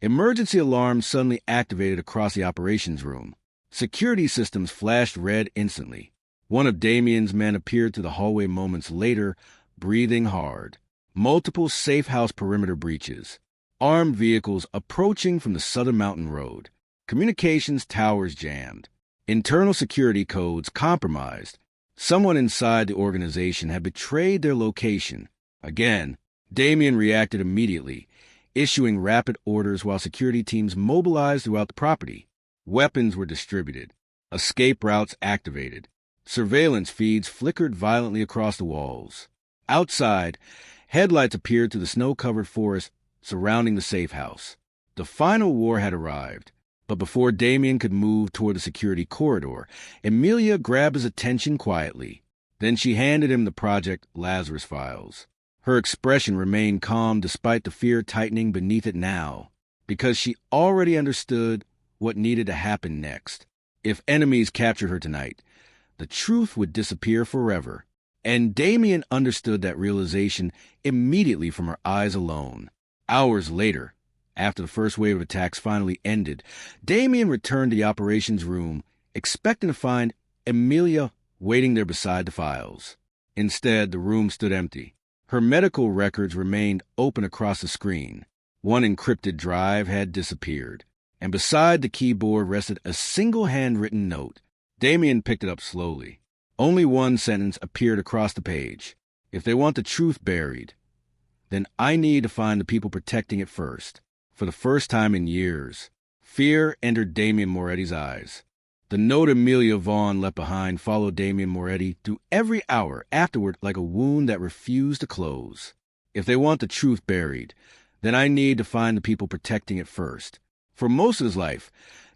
emergency alarms suddenly activated across the operations room. Security systems flashed red instantly. One of Damien's men appeared through the hallway moments later, breathing hard. Multiple safe house perimeter breaches. Armed vehicles approaching from the southern mountain road. Communications towers jammed. Internal security codes compromised. Someone inside the organization had betrayed their location. Again, Damien reacted immediately, issuing rapid orders while security teams mobilized throughout the property. Weapons were distributed. Escape routes activated. Surveillance feeds flickered violently across the walls. Outside, headlights appeared through the snow-covered forest surrounding the safe house. The final war had arrived, but before Damien could move toward the security corridor, Amelia grabbed his attention quietly. Then she handed him the Project Lazarus files. Her expression remained calm despite the fear tightening beneath it now, because she already understood what needed to happen next. If enemies captured her tonight, the truth would disappear forever. And Damien understood that realization immediately from her eyes alone. Hours later, after the first wave of attacks finally ended, Damien returned to the operations room, expecting to find Amelia waiting there beside the files. Instead, the room stood empty. Her medical records remained open across the screen. One encrypted drive had disappeared, and beside the keyboard rested a single handwritten note. Damien picked it up slowly. Only one sentence appeared across the page. If they want the truth buried, then I need to find the people protecting it first. For the first time in years, fear entered Damien Moretti's eyes. The note Amelia Vaughn left behind followed Damien Moretti through every hour afterward like a wound that refused to close. If they want the truth buried, then I need to find the people protecting it first. For most of his life,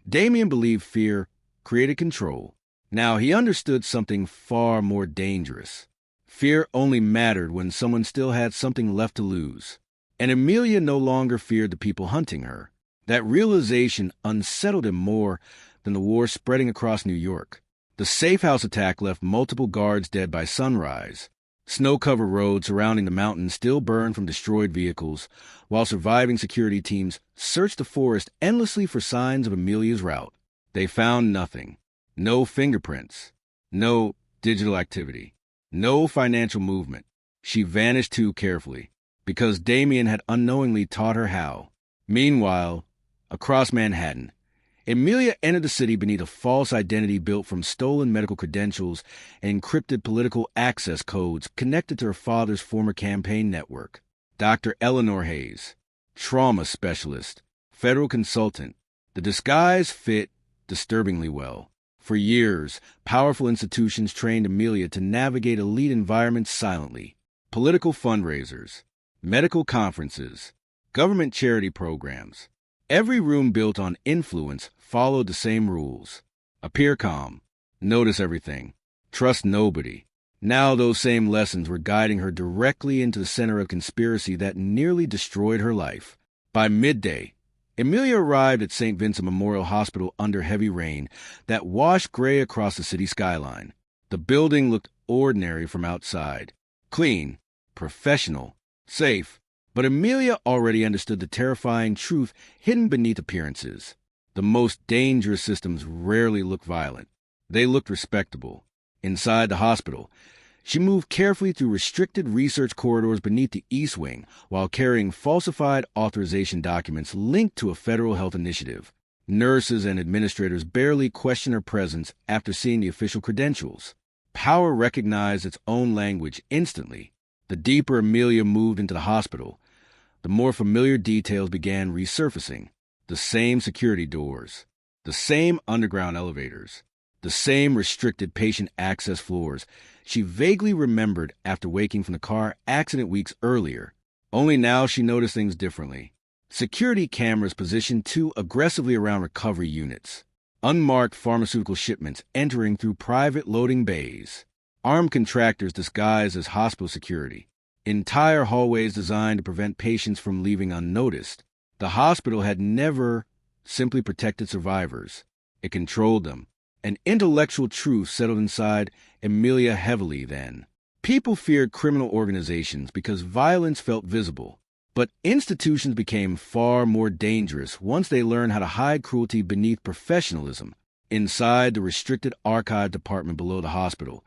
Damien believed fear created control. Now he understood something far more dangerous. Fear only mattered when someone still had something left to lose. And Amelia no longer feared the people hunting her. That realization unsettled him more than the war spreading across New York. The safe house attack left multiple guards dead by sunrise. Snow-covered roads surrounding the mountain still burned from destroyed vehicles, while surviving security teams searched the forest endlessly for signs of Amelia's route. They found nothing. No fingerprints. No digital activity. No financial movement. She vanished too carefully, because Damien had unknowingly taught her how. Meanwhile, across Manhattan, Amelia entered the city beneath a false identity built from stolen medical credentials and encrypted political access codes connected to her father's former campaign network. Dr. Eleanor Hayes, trauma specialist, federal consultant. The disguise fit disturbingly well. For years, powerful institutions trained Amelia to navigate elite environments silently. Political fundraisers, medical conferences, government charity programs. Every room built on influence followed the same rules. Appear calm. Notice everything. Trust nobody. Now those same lessons were guiding her directly into the center of conspiracy that nearly destroyed her life. By midday, Amelia arrived at St. Vincent Memorial Hospital under heavy rain that washed gray across the city skyline. The building looked ordinary from outside. Clean, professional, safe. But Amelia already understood the terrifying truth hidden beneath appearances. The most dangerous systems rarely look violent. They looked respectable. Inside the hospital, she moved carefully through restricted research corridors beneath the East Wing while carrying falsified authorization documents linked to a federal health initiative. Nurses and administrators barely questioned her presence after seeing the official credentials. Power recognized its own language instantly. The deeper Amelia moved into the hospital, the more familiar details began resurfacing. The same security doors, the same underground elevators, the same restricted patient access floors she vaguely remembered after waking from the car accident weeks earlier. Only now she noticed things differently. Security cameras positioned too aggressively around recovery units. Unmarked pharmaceutical shipments entering through private loading bays. Armed contractors disguised as hospital security. Entire hallways designed to prevent patients from leaving unnoticed. The hospital had never simply protected survivors. It controlled them. An intellectual truth settled inside Amelia heavily then. People feared criminal organizations because violence felt visible. But institutions became far more dangerous once they learned how to hide cruelty beneath professionalism. Inside the restricted archive department below the hospital,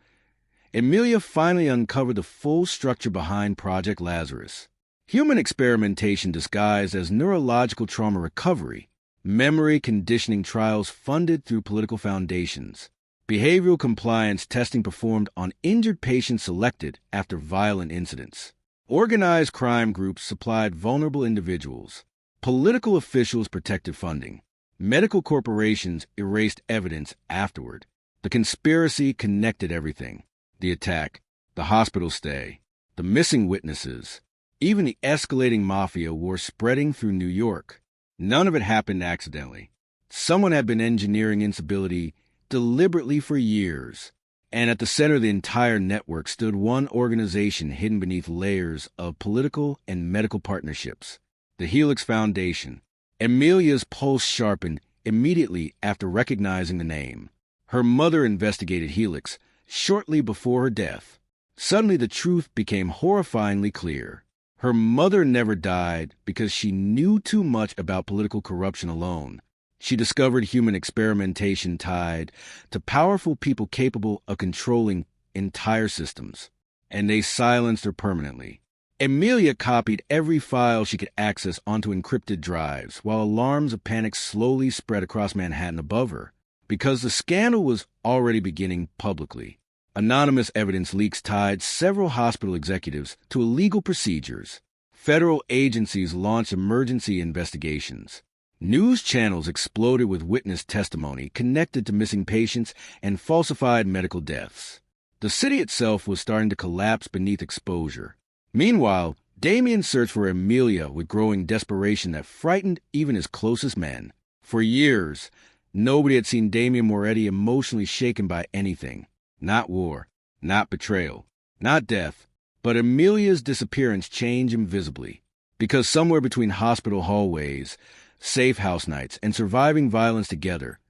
Amelia finally uncovered the full structure behind Project Lazarus. Human experimentation disguised as neurological trauma recovery, memory conditioning trials funded through political foundations, behavioral compliance testing performed on injured patients selected after violent incidents. Organized crime groups supplied vulnerable individuals. Political officials protected funding. Medical corporations erased evidence afterward. The conspiracy connected everything. The attack, the hospital stay, the missing witnesses, even the escalating mafia war spreading through New York. None of it happened accidentally. Someone had been engineering instability deliberately for years. And at the center of the entire network stood one organization hidden beneath layers of political and medical partnerships, the Helix Foundation. Amelia's pulse sharpened immediately after recognizing the name. Her mother investigated Helix shortly before her death. Suddenly the truth became horrifyingly clear. Her mother never died because she knew too much about political corruption alone. She discovered human experimentation tied to powerful people capable of controlling entire systems, and they silenced her permanently. Amelia copied every file she could access onto encrypted drives, while alarms of panic slowly spread across Manhattan above her. Because the scandal was already beginning publicly, anonymous evidence leaks tied several hospital executives to illegal procedures. Federal agencies launched emergency investigations. News channels exploded with witness testimony connected to missing patients and falsified medical deaths. The city itself was starting to collapse beneath exposure. Meanwhile, Damien searched for Amelia with growing desperation that frightened even his closest men. For years, nobody had seen Damien Moretti emotionally shaken by anything. Not war, not betrayal, not death, but Amelia's disappearance changed him visibly. Because somewhere between hospital hallways, safe house nights, and surviving violence together,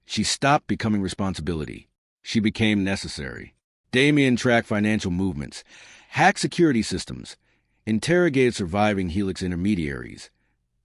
she stopped becoming responsibility. She became necessary. Damien tracked financial movements, hacked security systems, interrogated surviving Helix intermediaries,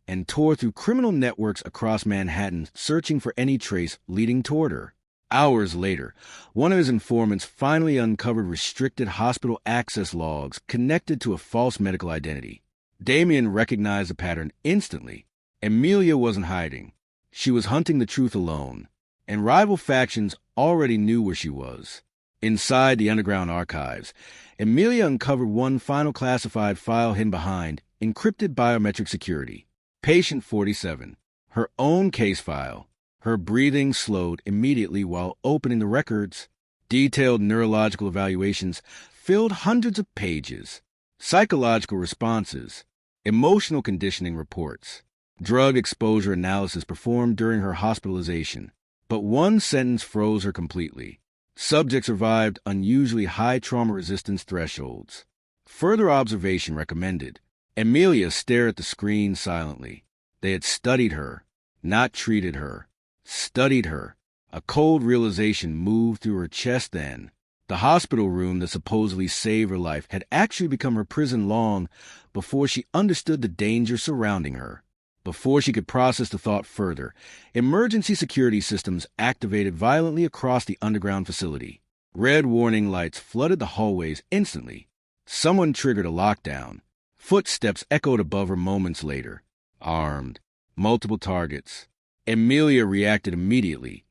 and tore through criminal networks across Manhattan searching for any trace leading toward her. Hours later, one of his informants finally uncovered restricted hospital access logs connected to a false medical identity. Damien recognized the pattern instantly. Amelia wasn't hiding. She was hunting the truth alone, and rival factions already knew where she was. Inside the underground archives, Amelia uncovered one final classified file hidden behind encrypted biometric security. Patient 47, her own case file. Her breathing slowed immediately while opening the records. Detailed neurological evaluations filled hundreds of pages. Psychological responses, emotional conditioning reports, drug exposure analysis performed during her hospitalization. But one sentence froze her completely. Subject survived unusually high trauma resistance thresholds. Further observation recommended. Amelia stared at the screen silently. They had studied her, not treated her. Studied her. A cold realization moved through her chest then. The hospital room that supposedly saved her life had actually become her prison long before she understood the danger surrounding her. Before she could process the thought further, emergency security systems activated violently across the underground facility. Red warning lights flooded the hallways instantly. Someone triggered a lockdown. Footsteps echoed above her moments later. Armed. Multiple targets. Amelia reacted immediately,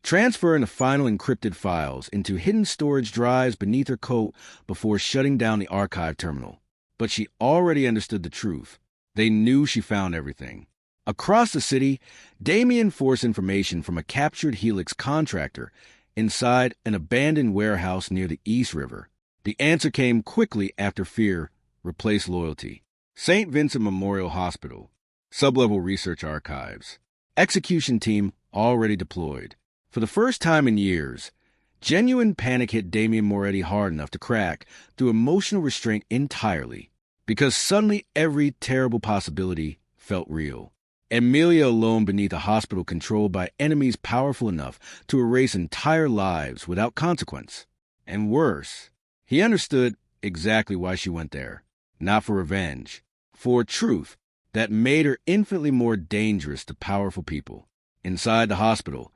transferring the final encrypted files into hidden storage drives beneath her coat before shutting down the archive terminal. But she already understood the truth. They knew she found everything. Across the city, Damien forced information from a captured Helix contractor inside an abandoned warehouse near the East River. The answer came quickly after fear replaced loyalty. St. Vincent Memorial Hospital, sublevel research archives, execution team already deployed. For the first time in years, genuine panic hit Damien Moretti hard enough to crack through emotional restraint entirely, because suddenly every terrible possibility felt real. Amelia alone beneath a hospital controlled by enemies powerful enough to erase entire lives without consequence. And worse, he understood exactly why she went there. Not for revenge, for truth that made her infinitely more dangerous to powerful people. Inside the hospital,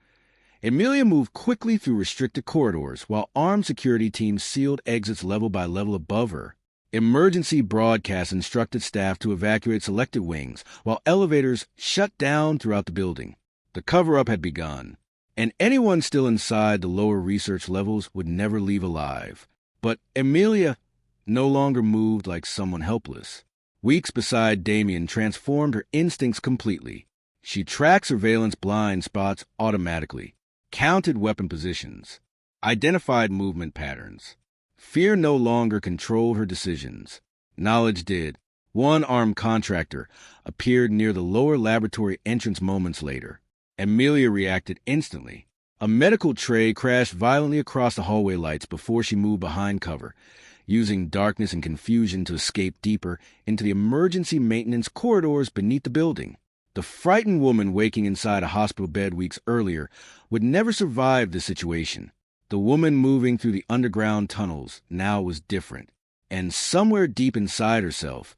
Amelia moved quickly through restricted corridors while armed security teams sealed exits level by level above her. Emergency broadcasts instructed staff to evacuate selected wings while elevators shut down throughout the building. The cover-up had begun, and anyone still inside the lower research levels would never leave alive. But Amelia no longer moved like someone helpless. Weeks beside Damien transformed her instincts completely. She tracked surveillance blind spots automatically, counted weapon positions, identified movement patterns. Fear no longer controlled her decisions. Knowledge did. One armed contractor appeared near the lower laboratory entrance moments later. Amelia reacted instantly. A medical tray crashed violently across the hallway lights before she moved behind cover, using darkness and confusion to escape deeper into the emergency maintenance corridors beneath the building. The frightened woman waking inside a hospital bed weeks earlier would never survive this situation. The woman moving through the underground tunnels now was different. And somewhere deep inside herself,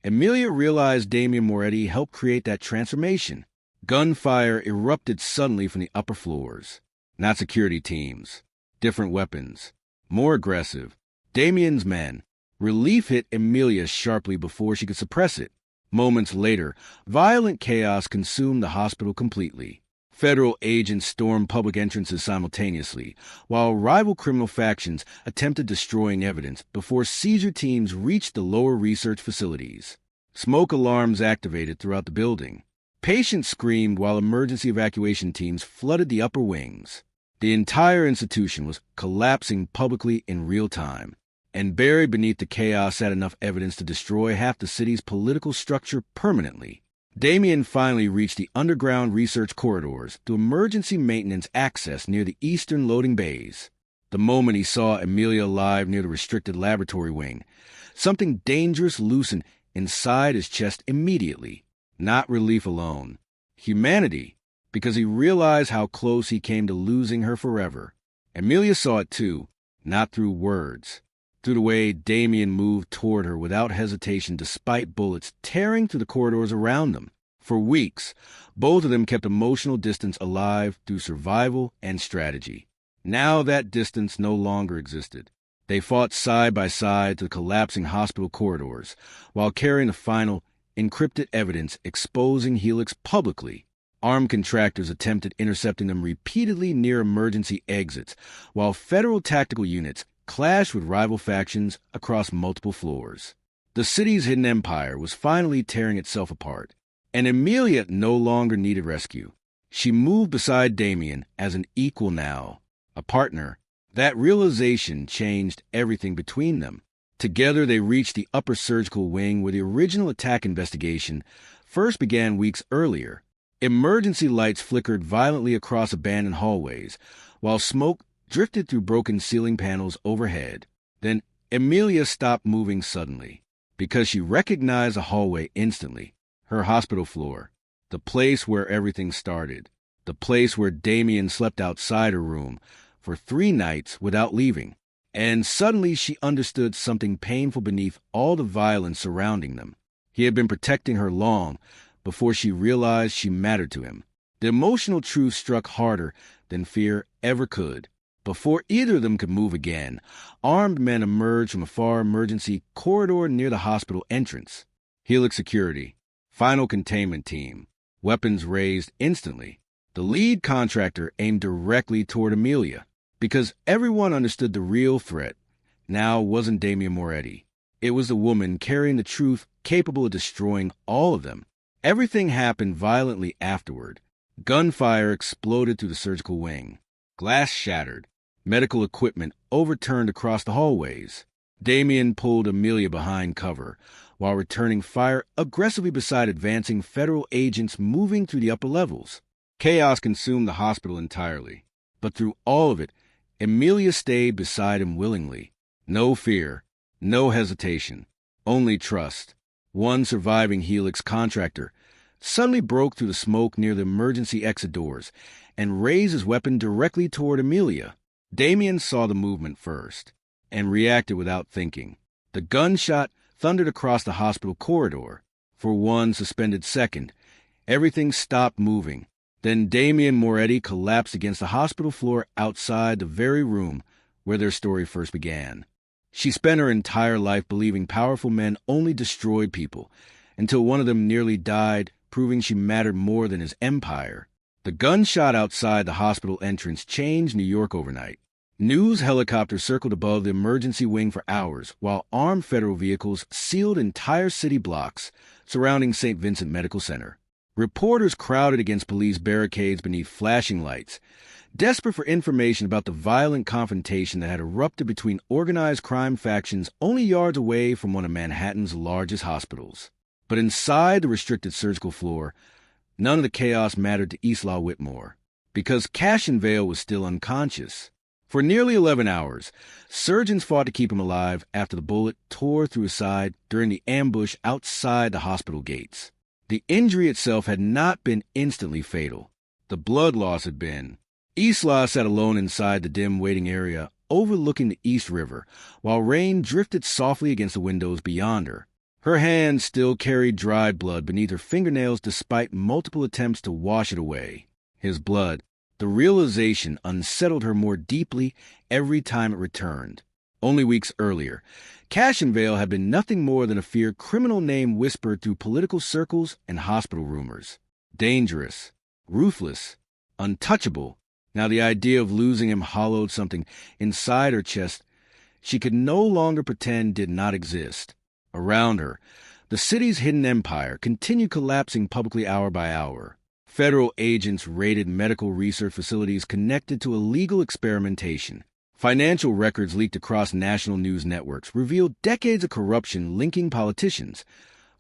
Amelia realized Damien Moretti helped create that transformation. Gunfire erupted suddenly from the upper floors. Not security teams. Different weapons. More aggressive. Damien's men. Relief hit Amelia sharply before she could suppress it. Moments later, violent chaos consumed the hospital completely. Federal agents stormed public entrances simultaneously, while rival criminal factions attempted destroying evidence before seizure teams reached the lower research facilities. Smoke alarms activated throughout the building. Patients screamed while emergency evacuation teams flooded the upper wings. The entire institution was collapsing publicly in real time, and buried beneath the chaos sat enough evidence to destroy half the city's political structure permanently. Damien finally reached the underground research corridors through emergency maintenance access near the eastern loading bays. The moment he saw Amelia alive near the restricted laboratory wing, something dangerous loosened inside his chest immediately. Not relief alone. Humanity, because he realized how close he came to losing her forever. Amelia saw it too, not through words. Through the way Damien moved toward her without hesitation despite bullets tearing through the corridors around them. For weeks, both of them kept emotional distance alive through survival and strategy. Now that distance no longer existed. They fought side by side through the collapsing hospital corridors, while carrying the final, encrypted evidence exposing Helix publicly. Armed contractors attempted intercepting them repeatedly near emergency exits, while federal tactical units clashed with rival factions across multiple floors. The city's hidden empire was finally tearing itself apart, and Amelia no longer needed rescue. She moved beside Damien as an equal now, a partner. That realization changed everything between them. Together they reached the upper surgical wing where the original attack investigation first began weeks earlier. Emergency lights flickered violently across abandoned hallways, while smoke drifted through broken ceiling panels overhead. Then Amelia stopped moving suddenly, because she recognized the hallway instantly. Her hospital floor, the place where everything started, the place where Damien slept outside her room for 3 nights without leaving. And suddenly she understood something painful beneath all the violence surrounding them. He had been protecting her long, before she realized she mattered to him. The emotional truth struck harder than fear ever could. Before either of them could move again, armed men emerged from a far emergency corridor near the hospital entrance. Helix Security, Final Containment Team, weapons raised instantly. The lead contractor aimed directly toward Amelia, because everyone understood the real threat now wasn't Damian Moretti. It was the woman carrying the truth capable of destroying all of them. Everything happened violently afterward. Gunfire exploded through the surgical wing. Glass shattered. Medical equipment overturned across the hallways. Damian pulled Amelia behind cover, while returning fire aggressively beside advancing federal agents moving through the upper levels. Chaos consumed the hospital entirely. But through all of it, Amelia stayed beside him willingly. No fear, no hesitation, only trust. One surviving Helix contractor suddenly broke through the smoke near the emergency exit doors and raised his weapon directly toward Amelia. Damian saw the movement first and reacted without thinking. The gunshot thundered across the hospital corridor. For one suspended second, everything stopped moving. Then Damian Moretti collapsed against the hospital floor outside the very room where their story first began. She spent her entire life believing powerful men only destroyed people, until one of them nearly died, proving she mattered more than his empire. The gunshot outside the hospital entrance changed New York overnight. News helicopters circled above the emergency wing for hours, while armed federal vehicles sealed entire city blocks surrounding St. Vincent Medical Center. Reporters crowded against police barricades beneath flashing lights, desperate for information about the violent confrontation that had erupted between organized crime factions only yards away from one of Manhattan's largest hospitals. But inside the restricted surgical floor, none of the chaos mattered to Isla Whitmore, because Cassian Vale was still unconscious. For nearly 11 hours, surgeons fought to keep him alive after the bullet tore through his side during the ambush outside the hospital gates. The injury itself had not been instantly fatal. The blood loss had been. Isla sat alone inside the dim waiting area overlooking the East River, while rain drifted softly against the windows beyond her. Her hands still carried dried blood beneath her fingernails despite multiple attempts to wash it away. His blood, the realization, unsettled her more deeply every time it returned. Only weeks earlier, Cassian Vale had been nothing more than a feared criminal name whispered through political circles and hospital rumors. Dangerous, ruthless, untouchable. Now the idea of losing him hollowed something inside her chest she could no longer pretend did not exist. Around her, the city's hidden empire continued collapsing publicly hour by hour. Federal agents raided medical research facilities connected to illegal experimentation. Financial records leaked across national news networks revealed decades of corruption linking politicians,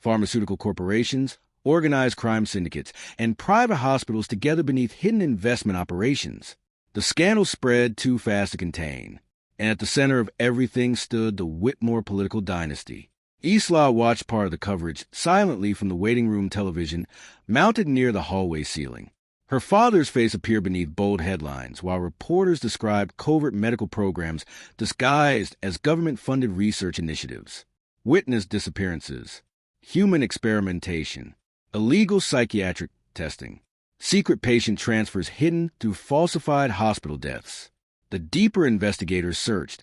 pharmaceutical corporations, organized crime syndicates, and private hospitals together beneath hidden investment operations. The scandal spread too fast to contain, and at the center of everything stood the Whitmore political dynasty. Isla watched part of the coverage silently from the waiting room television mounted near the hallway ceiling. Her father's face appeared beneath bold headlines, while reporters described covert medical programs disguised as government-funded research initiatives. Witness disappearances, human experimentation, illegal psychiatric testing, secret patient transfers hidden through falsified hospital deaths. The deeper investigators searched,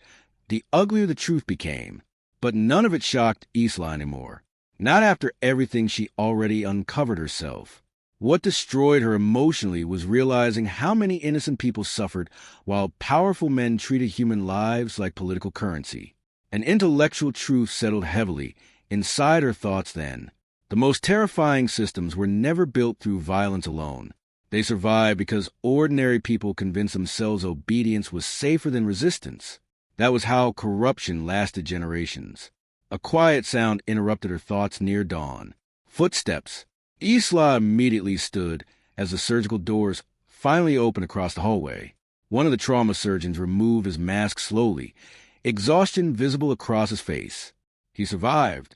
the uglier the truth became. But none of it shocked Isla anymore. Not after everything she already uncovered herself. What destroyed her emotionally was realizing how many innocent people suffered while powerful men treated human lives like political currency. An intellectual truth settled heavily inside her thoughts then. The most terrifying systems were never built through violence alone. They survived because ordinary people convinced themselves obedience was safer than resistance. That was how corruption lasted generations. A quiet sound interrupted her thoughts near dawn. Footsteps. Isla immediately stood as the surgical doors finally opened across the hallway. One of the trauma surgeons removed his mask slowly, exhaustion visible across his face. He survived.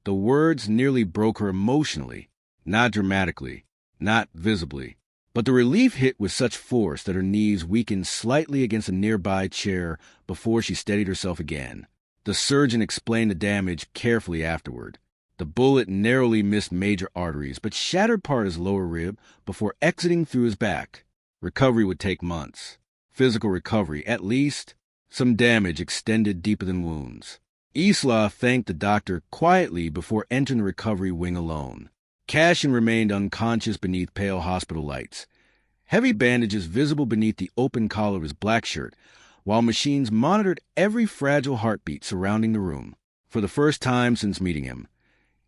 The words nearly broke her emotionally, not dramatically, not visibly. But the relief hit with such force that her knees weakened slightly against a nearby chair before she steadied herself again. The surgeon explained the damage carefully afterward. The bullet narrowly missed major arteries, but shattered part of his lower rib before exiting through his back. Recovery would take months. Physical recovery, at least. Some damage extended deeper than wounds. Isla thanked the doctor quietly before entering the recovery wing alone. Cashin remained unconscious beneath pale hospital lights, heavy bandages visible beneath the open collar of his black shirt, while machines monitored every fragile heartbeat surrounding the room. For the first time since meeting him,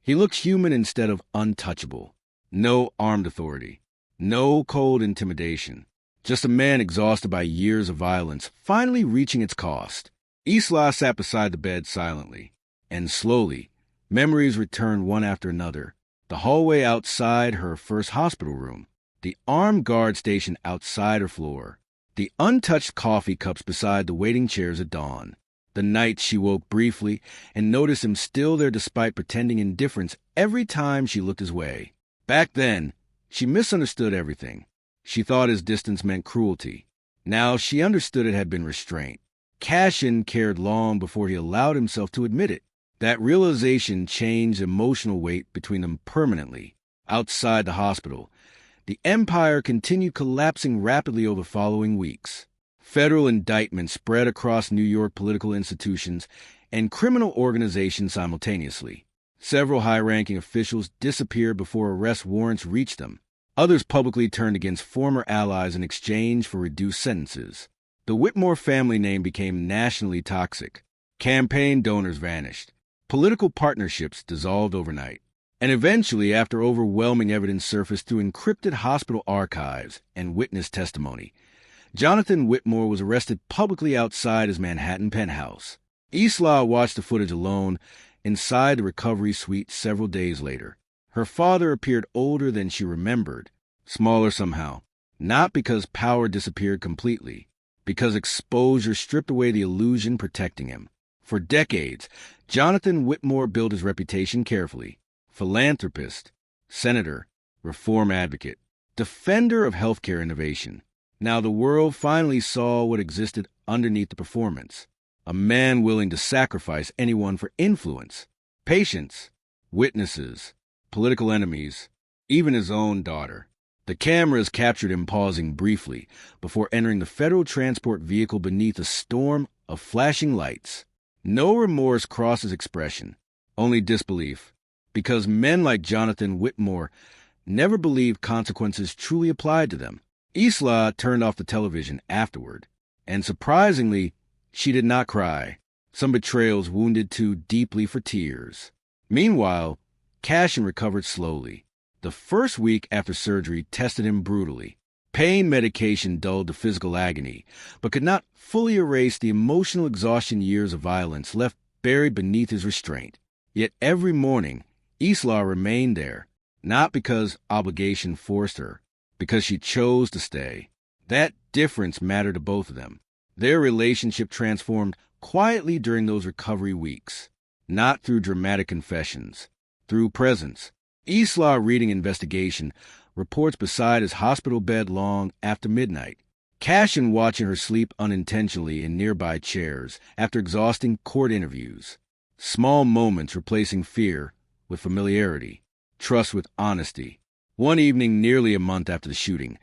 he looked human instead of untouchable. No armed authority, no cold intimidation, just a man exhausted by years of violence, finally reaching its cost. Isla sat beside the bed silently, and slowly, memories returned one after another. The hallway outside her first hospital room, the armed guard station outside her floor, the untouched coffee cups beside the waiting chairs at dawn, the nights she woke briefly and noticed him still there despite pretending indifference every time she looked his way. Back then, she misunderstood everything. She thought his distance meant cruelty. Now she understood it had been restraint. Cashin cared long before he allowed himself to admit it. That realization changed emotional weight between them permanently. Outside the hospital, the empire continued collapsing rapidly over the following weeks. Federal indictments spread across New York political institutions and criminal organizations simultaneously. Several high-ranking officials disappeared before arrest warrants reached them. Others publicly turned against former allies in exchange for reduced sentences. The Whitmore family name became nationally toxic. Campaign donors vanished. Political partnerships dissolved overnight. And eventually, after overwhelming evidence surfaced through encrypted hospital archives and witness testimony, Jonathan Whitmore was arrested publicly outside his Manhattan penthouse. Isla watched the footage alone inside the recovery suite several days later. Her father appeared older than she remembered, smaller somehow, not because power disappeared completely, because exposure stripped away the illusion protecting him. For decades, Jonathan Whitmore built his reputation carefully. Philanthropist, senator, reform advocate, defender of healthcare innovation. Now the world finally saw what existed underneath the performance. A man willing to sacrifice anyone for influence, patients, witnesses, political enemies, even his own daughter. The cameras captured him pausing briefly before entering the federal transport vehicle beneath a storm of flashing lights. No remorse crossed his expression, only disbelief, because men like Jonathan Whitmore never believed consequences truly applied to them. Isla turned off the television afterward, and surprisingly, she did not cry. Some betrayals wounded too deeply for tears. Meanwhile, Cashin recovered slowly. The first week after surgery tested him brutally. Pain medication dulled the physical agony, but could not fully erase the emotional exhaustion years of violence left buried beneath his restraint. Yet every morning, Isla remained there, not because obligation forced her, because she chose to stay. That difference mattered to both of them. Their relationship transformed quietly during those recovery weeks, not through dramatic confessions, through presence. Isla reading investigation reports beside his hospital bed long after midnight. Cashin watching her sleep unintentionally in nearby chairs after exhausting court interviews. Small moments replacing fear with familiarity, trust with honesty. One evening nearly a month after the shooting,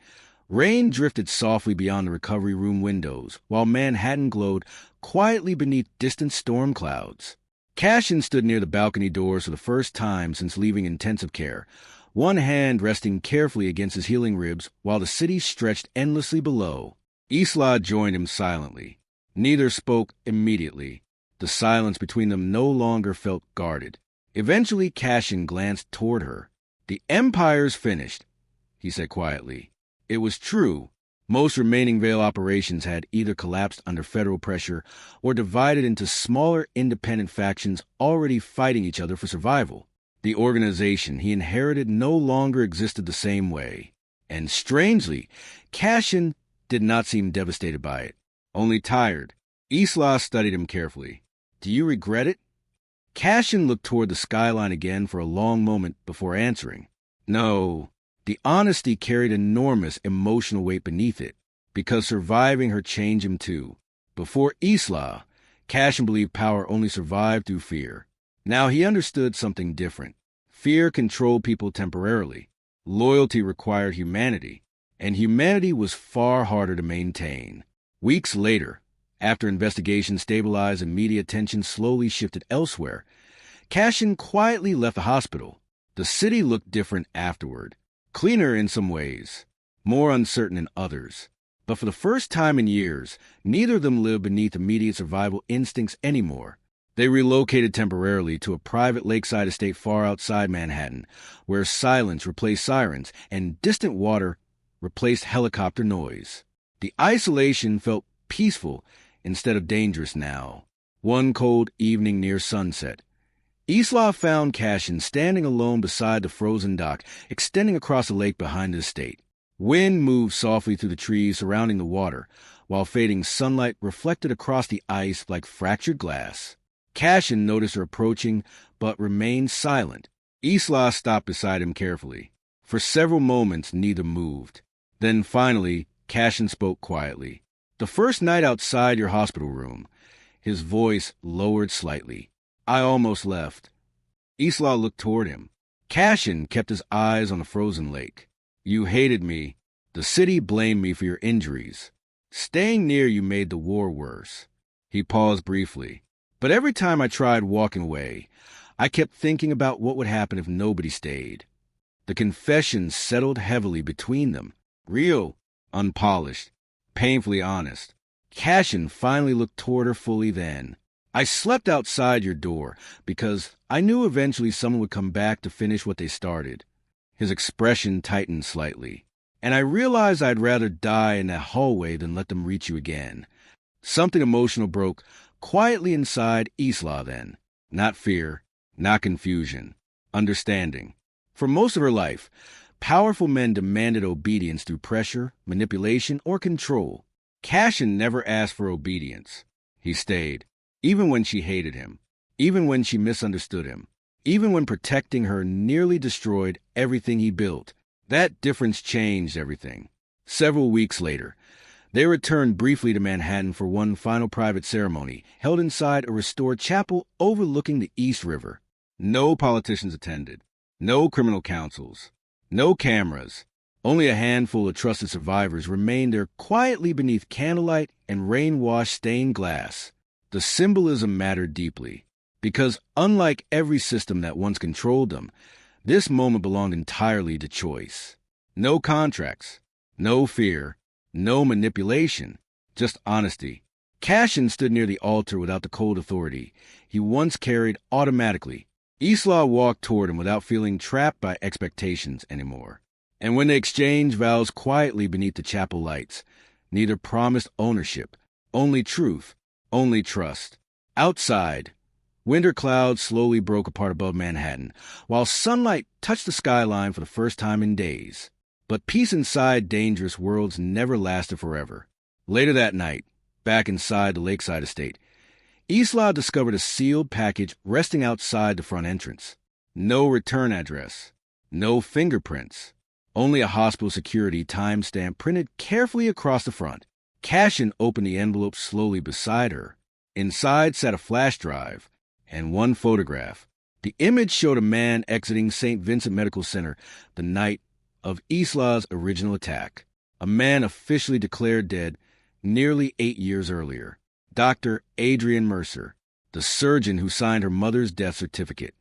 rain drifted softly beyond the recovery room windows while Manhattan glowed quietly beneath distant storm clouds. Cashin stood near the balcony doors for the first time since leaving intensive care, one hand resting carefully against his healing ribs while the city stretched endlessly below. Isla joined him silently. Neither spoke immediately. The silence between them no longer felt guarded. Eventually, Cashin glanced toward her. "The Empire's finished," he said quietly. It was true. Most remaining Veil operations had either collapsed under federal pressure or divided into smaller independent factions already fighting each other for survival. The organization he inherited no longer existed the same way. And strangely, Cashin did not seem devastated by it, only tired. Isla studied him carefully. "Do you regret it?" Cashin looked toward the skyline again for a long moment before answering. No. The honesty carried enormous emotional weight beneath it, because surviving her changed him too. Before Isla, Cashin believed power only survived through fear. Now he understood something different. Fear controlled people temporarily. Loyalty required humanity, and humanity was far harder to maintain. Weeks later, after investigations stabilized and media attention slowly shifted elsewhere, Cashin quietly left the hospital. The city looked different afterward. Cleaner in some ways, more uncertain in others. But for the first time in years, neither of them lived beneath immediate survival instincts anymore. They relocated temporarily to a private lakeside estate far outside Manhattan, where silence replaced sirens and distant water replaced helicopter noise. The isolation felt peaceful instead of dangerous now. One cold evening near sunset, Isla found Cashin standing alone beside the frozen dock extending across the lake behind the estate. Wind moved softly through the trees surrounding the water, while fading sunlight reflected across the ice like fractured glass. Cashin noticed her approaching, but remained silent. Isla stopped beside him carefully. For several moments, neither moved. Then finally, Cashin spoke quietly. "The first night outside your hospital room," his voice lowered slightly, "I almost left." Isla looked toward him. Cashin kept his eyes on the frozen lake. "You hated me. The city blamed me for your injuries. Staying near you made the war worse." He paused briefly. "But every time I tried walking away, I kept thinking about what would happen if nobody stayed." The confession settled heavily between them. Real, unpolished, painfully honest. Cashin finally looked toward her fully then. "I slept outside your door because I knew eventually someone would come back to finish what they started." His expression tightened slightly. "And I realized I'd rather die in that hallway than let them reach you again." Something emotional broke quietly inside Isla then. Not fear, not confusion, understanding. For most of her life, powerful men demanded obedience through pressure, manipulation, or control. Cashin never asked for obedience. He stayed, even when she hated him, even when she misunderstood him, even when protecting her nearly destroyed everything he built. That difference changed everything. Several weeks later, they returned briefly to Manhattan for one final private ceremony, held inside a restored chapel overlooking the East River. No politicians attended, no criminal counsels, no cameras. Only a handful of trusted survivors remained there quietly beneath candlelight and rain-washed stained glass. The symbolism mattered deeply, because unlike every system that once controlled them, this moment belonged entirely to choice. No contracts, no fear, no manipulation, just honesty. Cashin stood near the altar without the cold authority he once carried automatically. Isla walked toward him without feeling trapped by expectations anymore. And when they exchanged vows quietly beneath the chapel lights, neither promised ownership, only truth, only trust. Outside, winter clouds slowly broke apart above Manhattan, while sunlight touched the skyline for the first time in days. But peace inside dangerous worlds never lasted forever. Later that night, back inside the lakeside estate, Isla discovered a sealed package resting outside the front entrance. No return address, no fingerprints, only a hospital security timestamp printed carefully across the front. Cashin opened the envelope slowly beside her. Inside sat a flash drive and one photograph. The image showed a man exiting St. Vincent Medical Center the night of Isla's original attack. A man officially declared dead nearly 8 years earlier. Dr. Adrian Mercer, the surgeon who signed her mother's death certificate.